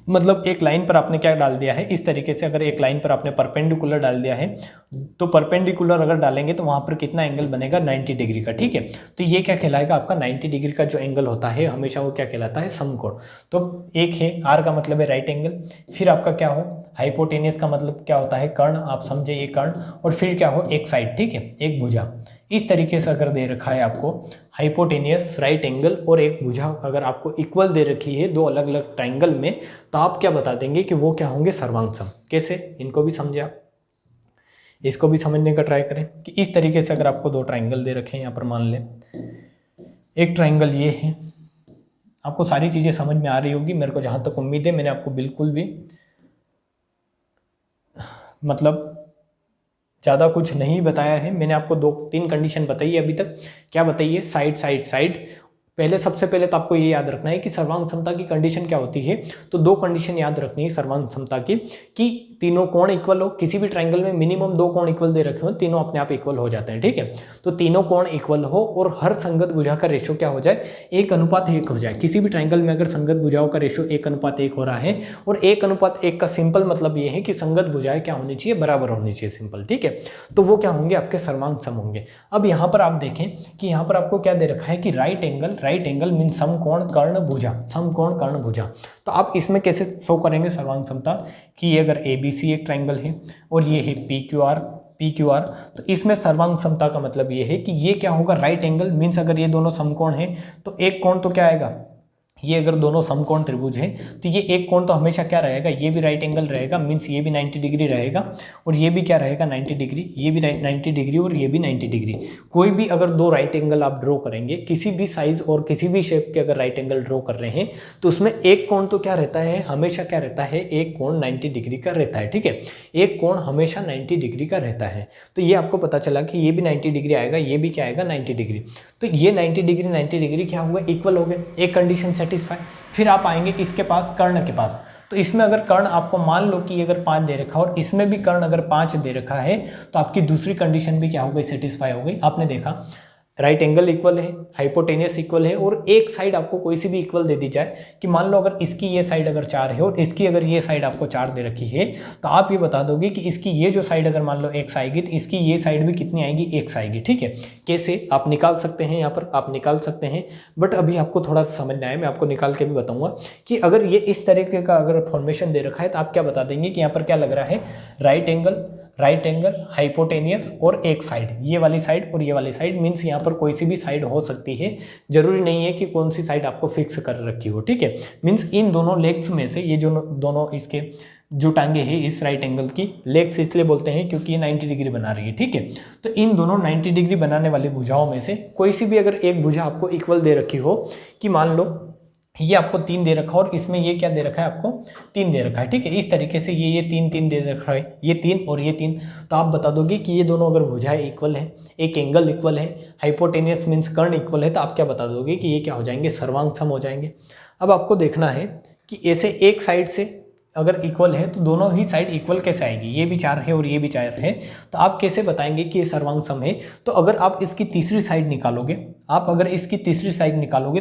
मतलब एक लाइन पर आपने क्या डाल दिया है, इस तरीके से अगर एक लाइन पर आपने परपेंडिकुलर डाल दिया है, तो परपेंडिकुलर अगर डालेंगे तो वहां पर कितना एंगल बनेगा, 90 डिग्री का। ठीक है, तो ये क्या कहलाएगा आपका 90 डिग्री का जो एंगल होता है हमेशा वो क्या कहलाता है, समकोण। तो एक है R का मतलब है राइट एंगल, फिर आपका क्या हो, हाइपोटेनियस का मतलब क्या होता है, कर्ण, आप समझे ये कर्ण, और फिर क्या हो, एक साइड। ठीक है, एक भुजा। इस तरीके से अगर दे रखा है आपको हाइपोटेनियस, राइट एंगल और एक भुजा अगर आपको इक्वल दे रखी है दो अलग अलग ट्राइंगल में, तो आप क्या बता देंगे कि वो क्या होंगे, सर्वांग। कैसे, इनको भी समझे आप, इसको भी समझने का ट्राई करें कि इस तरीके से अगर आपको दो ट्राइंगल दे रखे हैं, यहाँ पर मान लें एक ट्राइंगल ये है, आपको सारी चीज़ें समझ में आ रही होगी मेरे को जहाँ तक उम्मीद है। मैंने आपको बिल्कुल भी मतलब ज़्यादा कुछ नहीं बताया है, मैंने आपको 2-3 कंडीशन बताई है अभी तक। क्या बताई है, साइड साइड साइड। पहले सबसे पहले तो आपको ये याद रखना है कि सर्वांग समता की कंडीशन क्या होती है। तो दो कंडीशन याद रखनी है सर्वांग समता की, कि तीनों कोण इक्वल हो। किसी भी ट्राइंगल में मिनिमम दो कोण इक्वल दे रखे हो, तीनों अपने आप इक्वल हो जाते हैं। ठीक है, तो तीनों कोण इक्वल हो और हर संगत भुजा का रेशो क्या हो जाए, 1:1 हो जाए। किसी भी ट्राइंगल में अगर संगत भुजाओं का रेशो 1:1 हो रहा है, और 1:1 का सिंपल मतलब ये है कि संगत भुजाएं क्या होनी चाहिए, बराबर होनी चाहिए, सिंपल। ठीक है, तो वो क्या होंगे, आपके सर्वांग सम होंगे। अब यहाँ पर आप देखें कि यहाँ पर आपको क्या दे रखा है कि राइट एंगल मीन समकोण कर्ण भुजा, समकोण कर्ण भुजा। तो आप इसमें कैसे शो करेंगे सर्वांग समता, कि ये अगर ABC एक ट्राइंगल है और ये है PQR, तो इसमें सर्वांग समता का मतलब ये है कि ये क्या होगा, राइट एंगल मीन्स अगर ये दोनों समकोण हैं तो एक कोण तो क्या आएगा, ये अगर दोनों समकोण त्रिभुज है तो ये एक कोण तो हमेशा क्या रहेगा, ये भी राइट एंगल रहेगा, मीन्स ये भी 90 डिग्री रहेगा, और ये भी क्या रहेगा 90 डिग्री, ये भी 90 डिग्री और ये भी 90 डिग्री। कोई भी अगर दो राइट एंगल आप ड्रॉ करेंगे, किसी भी साइज और किसी भी शेप के अगर राइट एंगल ड्रॉ कर रहे हैं, तो उसमें एक कोण तो क्या रहता है, हमेशा क्या रहता है, एक कोण 90 डिग्री का रहता है। ठीक है, एक कोण हमेशा 90 डिग्री का रहता है। तो ये आपको पता चला कि ये भी 90 डिग्री आएगा, ये भी क्या आएगा 90 डिग्री। तो ये 90 डिग्री क्या हुआ, इक्वल हो गए, एक कंडीशन सेटिस्फाई। फिर आप आएंगे इसके पास, कर्ण के पास। तो इसमें अगर कर्ण आपको मान लो कि अगर 5 दे रखा और इसमें भी कर्ण अगर 5 दे रखा है, तो आपकी दूसरी कंडीशन भी क्या हो गई, सेटिस्फाई हो गई। आपने देखा राइट एंगल इक्वल है, हाइपोटेनियस इक्वल है, और एक साइड आपको कोई सी भी इक्वल दे दी जाए, कि मान लो अगर इसकी ये साइड अगर 4 है और इसकी अगर ये साइड आपको 4 दे रखी है, तो आप ये बता दोगे कि इसकी ये जो साइड अगर मान लो x आएगी, तो इसकी ये साइड भी कितनी आएगी, x आएगी। ठीक है, कैसे आप निकाल सकते हैं, यहाँ पर आप निकाल सकते हैं, बट अभी आपको थोड़ा सा समझना है, मैं आपको निकाल के भी बताऊंगा कि अगर ये इस तरीके का अगर फॉर्मेशन दे रखा है, तो आप क्या बता देंगे कि यहाँ पर क्या लग रहा है, राइट एंगल हाइपोटेनियस और एक साइड, ये वाली साइड और ये वाली साइड, मीन्स यहाँ पर कोई सी भी साइड हो सकती है, जरूरी नहीं है कि कौन सी साइड आपको फिक्स कर रखी हो। ठीक है, मीन्स इन दोनों लेग्स में से ये जो दोनों इसके जो टांगे हैं इस राइट एंगल की, लेग्स इसलिए बोलते हैं क्योंकि ये 90 डिग्री बना रही है। ठीक है, तो इन दोनों 90 डिग्री बनाने वाली भुजाओं में से कोई सी भी अगर एक भुजा आपको इक्वल दे रखी हो, कि मान लो ये आपको 3 दे रखा और इसमें ये क्या दे रखा है, आपको 3 दे रखा है। ठीक है, इस तरीके से ये 3 दे रखा है, ये 3 और ये 3, तो आप बता दोगे कि ये दोनों अगर भुजाएं इक्वल है, एक एंगल इक्वल है, हाइपोटेनियस मीन्स कर्ण इक्वल है, तो आप क्या बता दोगे कि ये क्या हो जाएंगे, सर्वांग सम हो जाएंगे। अब आपको देखना है कि ऐसे एक साइड से अगर इक्वल है तो दोनों ही साइड इक्वल कैसे आएगी, ये भी 4 है और ये भी 4 है, तो आप कैसे बताएंगे कि ये सर्वांग सम है। तो अगर आप इसकी तीसरी साइड निकालोगे,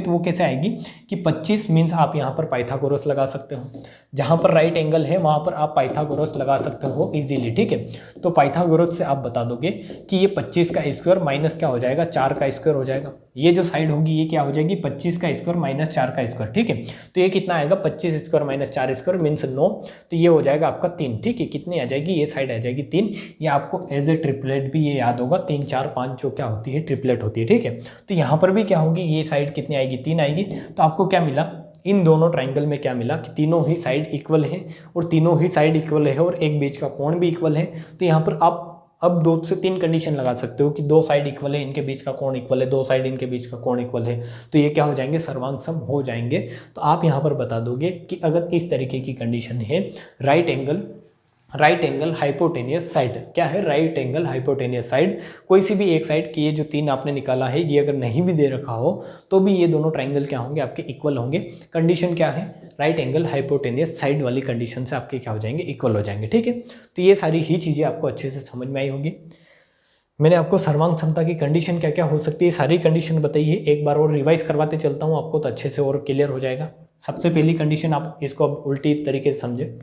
तो वो कैसे आएगी कि 25 मीन्स आप यहाँ पर पाइथागोरस लगा सकते हो, जहाँ पर राइट एंगल है वहाँ पर आप पाइथागोरस लगा सकते हो इजीली। ठीक है, तो पाइथागोरस से आप बता दोगे कि ये 25 का स्क्वायर माइनस क्या हो जाएगा, 4 का स्क्वायर हो जाएगा। ये जो साइड होगी ये क्या हो जाएगी, 25 का स्क्वायर माइनस 4 का स्क्वायर। ठीक है, तो ये कितना आएगा, 25 स्क्वायर माइनस 4 स्क्वायर मीन्स 9, तो ये हो जाएगा आपका 3। ठीक है, कितनी आ जाएगी, ये साइड आ जाएगी 3। ये आपको एज ए ट्रिपलेट भी ये याद होगा, 3 4 5 जो क्या होती है, ट्रिपलेट होती है। ठीक है, तो यहाँ पर भी क्या होगी, ये साइड कितनी आएगी, 3 आएगी। तो आपको क्या मिला, इन दोनों ट्राइंगल में क्या मिला कि तीनों ही साइड इक्वल है, और तीनों ही साइड इक्वल है और एक बीच का कोण भी इक्वल है। तो यहाँ पर आप अब 2 से 3 कंडीशन लगा सकते हो कि 2 साइड इक्वल है, इनके बीच का कोण इक्वल है, 2 साइड इनके बीच का कोण इक्वल है, तो ये क्या हो जाएंगे, सर्वांग सम हो जाएंगे। तो आप यहाँ पर बता दोगे कि अगर इस तरीके की कंडीशन है, राइट एंगल हाइपोटेनियस साइड, क्या है, राइट एंगल हाइपोटेनियस साइड, कोई सी भी एक साइड की ये जो 3 आपने निकाला है ये अगर नहीं भी दे रखा हो तो भी ये दोनों ट्राइंगल क्या होंगे, आपके इक्वल होंगे। कंडीशन क्या है, राइट एंगल हाइपोटेनियस साइड वाली कंडीशन से आपके क्या हो जाएंगे, इक्वल हो जाएंगे। ठीक है, तो ये सारी ही चीज़ें आपको अच्छे से समझ में आई होगी। मैंने आपको सर्वांग क्षमता की कंडीशन क्या क्या हो सकती है सारी कंडीशन बताई है, एक बार और रिवाइज करवाते चलता हूँ आपको, तो अच्छे से और क्लियर हो जाएगा। सबसे पहली कंडीशन, आप इसको अब उल्टी तरीके से समझे,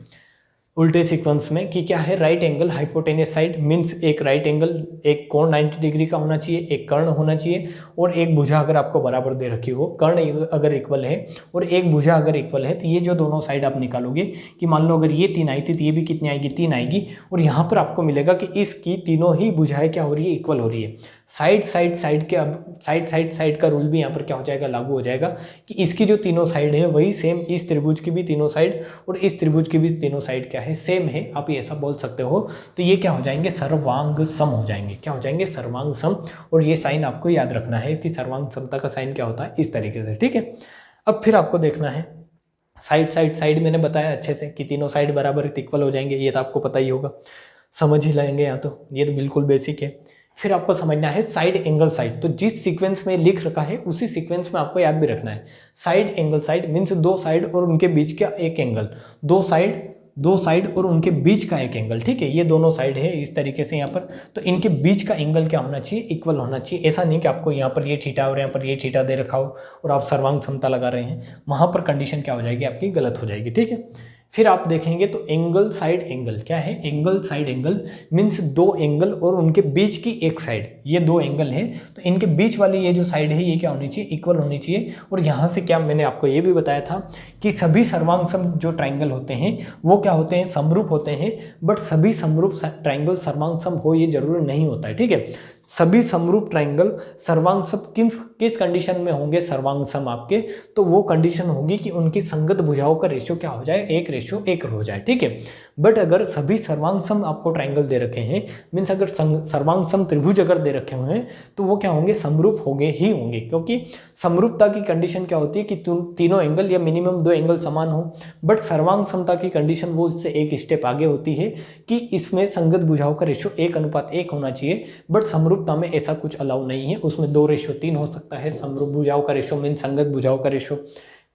उल्टे सीक्वेंस में, कि क्या है, right angle hypotenuse side means एक राइट एंगल, एक कोण 90 डिग्री का होना चाहिए, एक कर्ण होना चाहिए और एक भुजा अगर आपको बराबर दे रखी हो, कर्ण अगर इक्वल है और एक भुजा अगर इक्वल है, तो ये जो दोनों साइड आप निकालोगे कि मान लो अगर ये 3 आई थी तो ये भी कितनी आएगी, 3 आएगी, और यहाँ पर आपको मिलेगा कि इसकी तीनों ही भुजाएं क्या हो रही है, इक्वल हो रही है। साइड के अब साइड का रूल भी यहाँ पर क्या हो जाएगा, लागू हो जाएगा कि इसकी जो तीनों साइड है वही सेम इस त्रिभुज की भी तीनों साइड और इस त्रिभुज की भी तीनों साइड क्या है, सेम है, आप ये ऐसा बोल सकते हो। तो ये क्या हो जाएंगे, सर्वांग सम हो जाएंगे। क्या हो जाएंगे, सर्वांग सम। और ये साइन आपको याद रखना है कि सर्वांग समता का साइन क्या होता है, इस तरीके से। ठीक है, अब फिर आपको देखना है साइड मैंने बताया अच्छे से कि तीनों साइड बराबर इक्वल हो जाएंगे, ये तो आपको पता ही होगा, समझ ही लेंगे यहाँ तो, ये तो बिल्कुल बेसिक है। फिर आपको समझना है साइड एंगल साइड, तो जिस सीक्वेंस में लिख रखा है उसी सीक्वेंस में आपको याद भी रखना है। Side angle side means 2 side और उनके बीच का एक एंगल, 2 साइड और उनके बीच का एक एंगल। ठीक है, ये दोनों साइड है इस तरीके से यहाँ पर, तो इनके बीच का एंगल क्या होना चाहिए, इक्वल होना चाहिए। ऐसा नहीं कि आपको यहाँ पर ये थीटा और यहाँ पर ये थीटा दे रखा हो और आप सर्वांग समता लगा रहे हैं, वहाँ पर कंडीशन क्या हो जाएगी, आपकी गलत हो जाएगी। ठीक है, फिर आप देखेंगे तो एंगल साइड एंगल, क्या है, angle side angle means 2 angle और उनके बीच की एक साइड, ये 2 एंगल है तो इनके बीच वाली ये जो साइड है ये क्या होनी चाहिए, इक्वल होनी चाहिए। और यहाँ से क्या मैंने आपको ये भी बताया था कि सभी सर्वांग सम जो ट्राइंगल होते हैं वो क्या होते हैं, समरूप होते हैं, बट सभी समरूप ट्राइंगल सर्वांग सम हो ये जरूरी नहीं होता है। ठीक है, सभी समरूप ट्राइंगल सर्वांग सम किस कंडीशन में होंगे सर्वांग सम आपके, तो वो कंडीशन होगी कि उनकी संगत भुजाओं का रेशियो क्या हो जाए, 1:1 हो जाए। ठीक है, बट अगर सभी सर्वांग सम आपको ट्राइंगल दे रखे हैं मीन्स अगर सर्वांग सम त्रिभुज अगर दे रखे हुए हैं तो वो क्या होंगे, समरूप होंगे ही होंगे, क्योंकि समरूपता की कंडीशन क्या होती है कि तीनों एंगल या मिनिमम 2 एंगल समान हो। बट सर्वांग समता की कंडीशन वो इससे एक स्टेप आगे होती है कि इसमें संगत भुजाओं का रेशियो 1:1 होना चाहिए, बट समरूपता में ऐसा कुछ अलाउ नहीं है, उसमें 2:3 हो सकता है। समरूप भुजाओं का रेशियो मीन संगत भुजाओं का रेशियो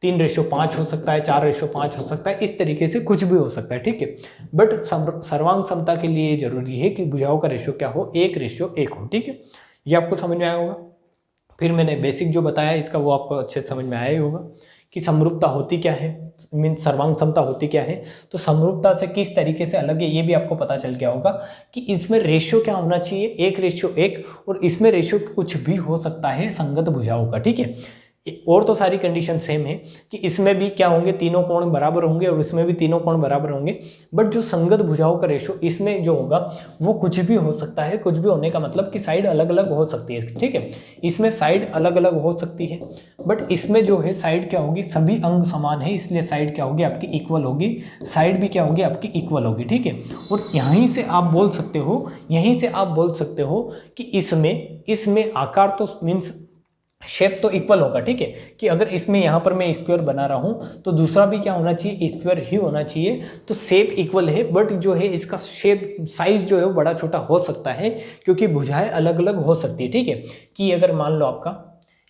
3:5 हो सकता है, 4:5 हो सकता है, इस तरीके से कुछ भी हो सकता है। ठीक है, बट सर्वांग समता के लिए जरूरी है कि भुजाओं का रेशियो क्या हो, 1:1 हो। ठीक है, ये आपको समझ में आया होगा। फिर मैंने बेसिक जो बताया इसका वो आपको अच्छे से समझ में आया ही होगा कि समरूपता होती क्या है, मीन सर्वांग समता होती क्या है। तो समरूपता से किस तरीके से अलग है ये भी आपको पता चल गया होगा कि इसमें रेशियो क्या होना चाहिए, 1:1, और इसमें रेशियो कुछ भी हो सकता है संगत भुजाओं का। ठीक है, और तो सारी कंडीशन सेम है कि इसमें भी क्या होंगे, तीनों कोण बराबर होंगे और इसमें भी तीनों कोण बराबर होंगे, बट जो संगत भुजाओं का रेशियो इसमें जो होगा वो कुछ भी हो सकता है। कुछ भी होने का मतलब कि साइड अलग अलग हो सकती है। ठीक है, इसमें साइड अलग अलग हो सकती है, बट इसमें जो है साइड क्या होगी, सभी अंग समान है, इसलिए साइड क्या होगी, आपकी इक्वल होगी। साइड भी क्या होगी, आपकी इक्वल होगी। ठीक है, और यहीं से आप बोल सकते हो कि इसमें आकार तो मीन्स शेप तो इक्वल होगा। ठीक है, कि अगर इसमें यहाँ पर मैं स्क्वायर बना रहा हूँ तो दूसरा भी क्या होना चाहिए, स्क्वायर ही होना चाहिए। तो शेप इक्वल है, बट जो है इसका शेप साइज जो है वो बड़ा छोटा हो सकता है क्योंकि भुजाएं अलग अलग हो सकती है। ठीक है, कि अगर मान लो आपका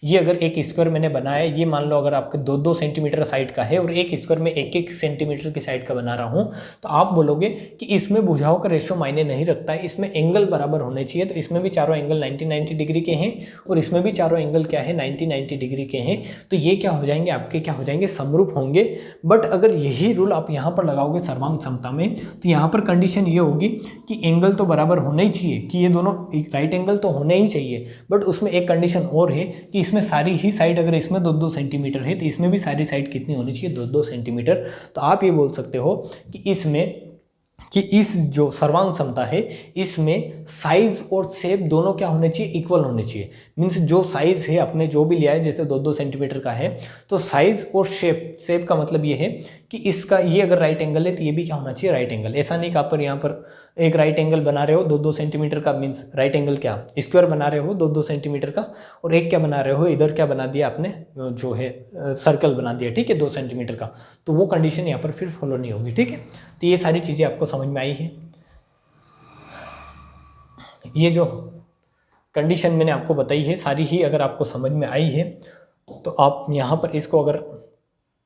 ये अगर एक स्क्वायर मैंने बनाया, ये मान लो अगर आपके 2-2 सेंटीमीटर साइड का है और एक स्क्वायर में 1-1 सेंटीमीटर की साइड का बना रहा हूँ, तो आप बोलोगे कि इसमें भुजाओं का रेशियो मायने नहीं रखता है, इसमें एंगल बराबर होने चाहिए। तो इसमें भी चारों एंगल 90-90 डिग्री के हैं और इसमें भी चारों एंगल क्या है, 90-90 डिग्री के हैं। तो ये क्या हो जाएंगे, आपके क्या हो जाएंगे, समरूप होंगे। बट अगर यही रूल आप यहाँ पर लगाओगे सर्वांग समता में, तो यहाँ पर कंडीशन ये होगी कि एंगल तो बराबर होना ही चाहिए, कि ये दोनों राइट एंगल तो होने ही चाहिए। बट उसमें एक कंडीशन और है कि इसमें सारी ही साइड, अगर इसमें 2-2 सेंटीमीटर है तो इसमें भी सारी साइड कितनी होनी चाहिए, 2-2 सेंटीमीटर। तो आप ये बोल सकते हो कि इस जो सर्वांग समता है इसमें साइज और शेप दोनों क्या होने चाहिए, इक्वल होने चाहिए। मीन्स जो साइज़ है अपने जो भी लिया है, जैसे 2-2 सेंटीमीटर का है, तो साइज़ और शेप का मतलब ये है कि इसका ये अगर राइट एंगल है तो ये भी क्या होना चाहिए, राइट एंगल। ऐसा नहीं कि आप यहाँ पर एक राइट एंगल बना रहे हो 2-2 सेंटीमीटर का, मीन्स राइट एंगल क्या स्क्वायर बना रहे हो 2-2 सेंटीमीटर का, और एक क्या बना रहे हो इधर क्या बना दिया आपने, जो है सर्कल बना दिया, ठीक है, 2 सेंटीमीटर का, तो वो कंडीशन यहाँ पर फिर फॉलो नहीं होगी, ठीक है। तो ये सारी चीज़ें आपको समझ में आई है। ये जो कंडीशन मैंने आपको बताई है सारी ही अगर आपको समझ में आई है तो आप यहाँ पर इसको अगर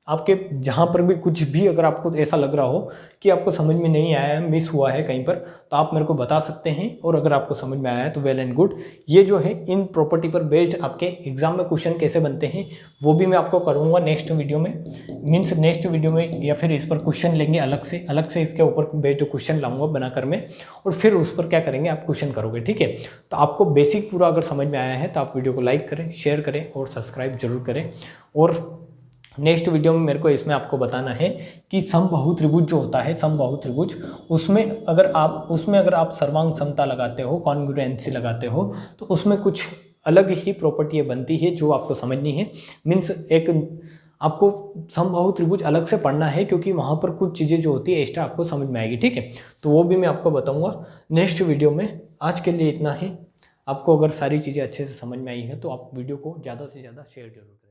आपके जहाँ पर भी कुछ भी अगर आपको ऐसा लग रहा हो कि आपको समझ में नहीं आया है, मिस हुआ है कहीं पर, तो आप मेरे को बता सकते हैं, और अगर आपको समझ में आया है तो वेल एंड गुड। ये जो है इन प्रॉपर्टी पर बेस्ड आपके एग्जाम में क्वेश्चन कैसे बनते हैं वो भी मैं आपको करूँगा नेक्स्ट वीडियो में, मीन्स नेक्स्ट वीडियो में, या फिर इस पर क्वेश्चन लेंगे अलग से इसके ऊपर बेस्ड क्वेश्चन लाऊंगा बनाकर मैं, और फिर उस पर क्या करेंगे आप क्वेश्चन करोगे, ठीक है। तो आपको बेसिक पूरा अगर समझ में आया है तो आप वीडियो को लाइक करें, शेयर करें और सब्सक्राइब जरूर करें। और नेक्स्ट वीडियो में मेरे को इसमें आपको बताना है कि समबाहु त्रिभुज जो होता है, समबाहु त्रिभुज, उसमें अगर आप सर्वांग समता लगाते हो, कॉन्ग्रुएंसी लगाते हो, तो उसमें कुछ अलग ही प्रॉपर्टी बनती है जो आपको समझनी है। मीन्स एक आपको समबाहु त्रिभुज अलग से पढ़ना है क्योंकि वहाँ पर कुछ चीज़ें जो होती है एक्स्ट्रा आपको समझ में आएगी, ठीक है। तो वो भी मैं आपको बताऊँगा नेक्स्ट वीडियो में। आज के लिए इतना ही। आपको अगर सारी चीज़ें अच्छे से समझ में आई है तो आप वीडियो को ज़्यादा से ज़्यादा शेयर जरूर करें।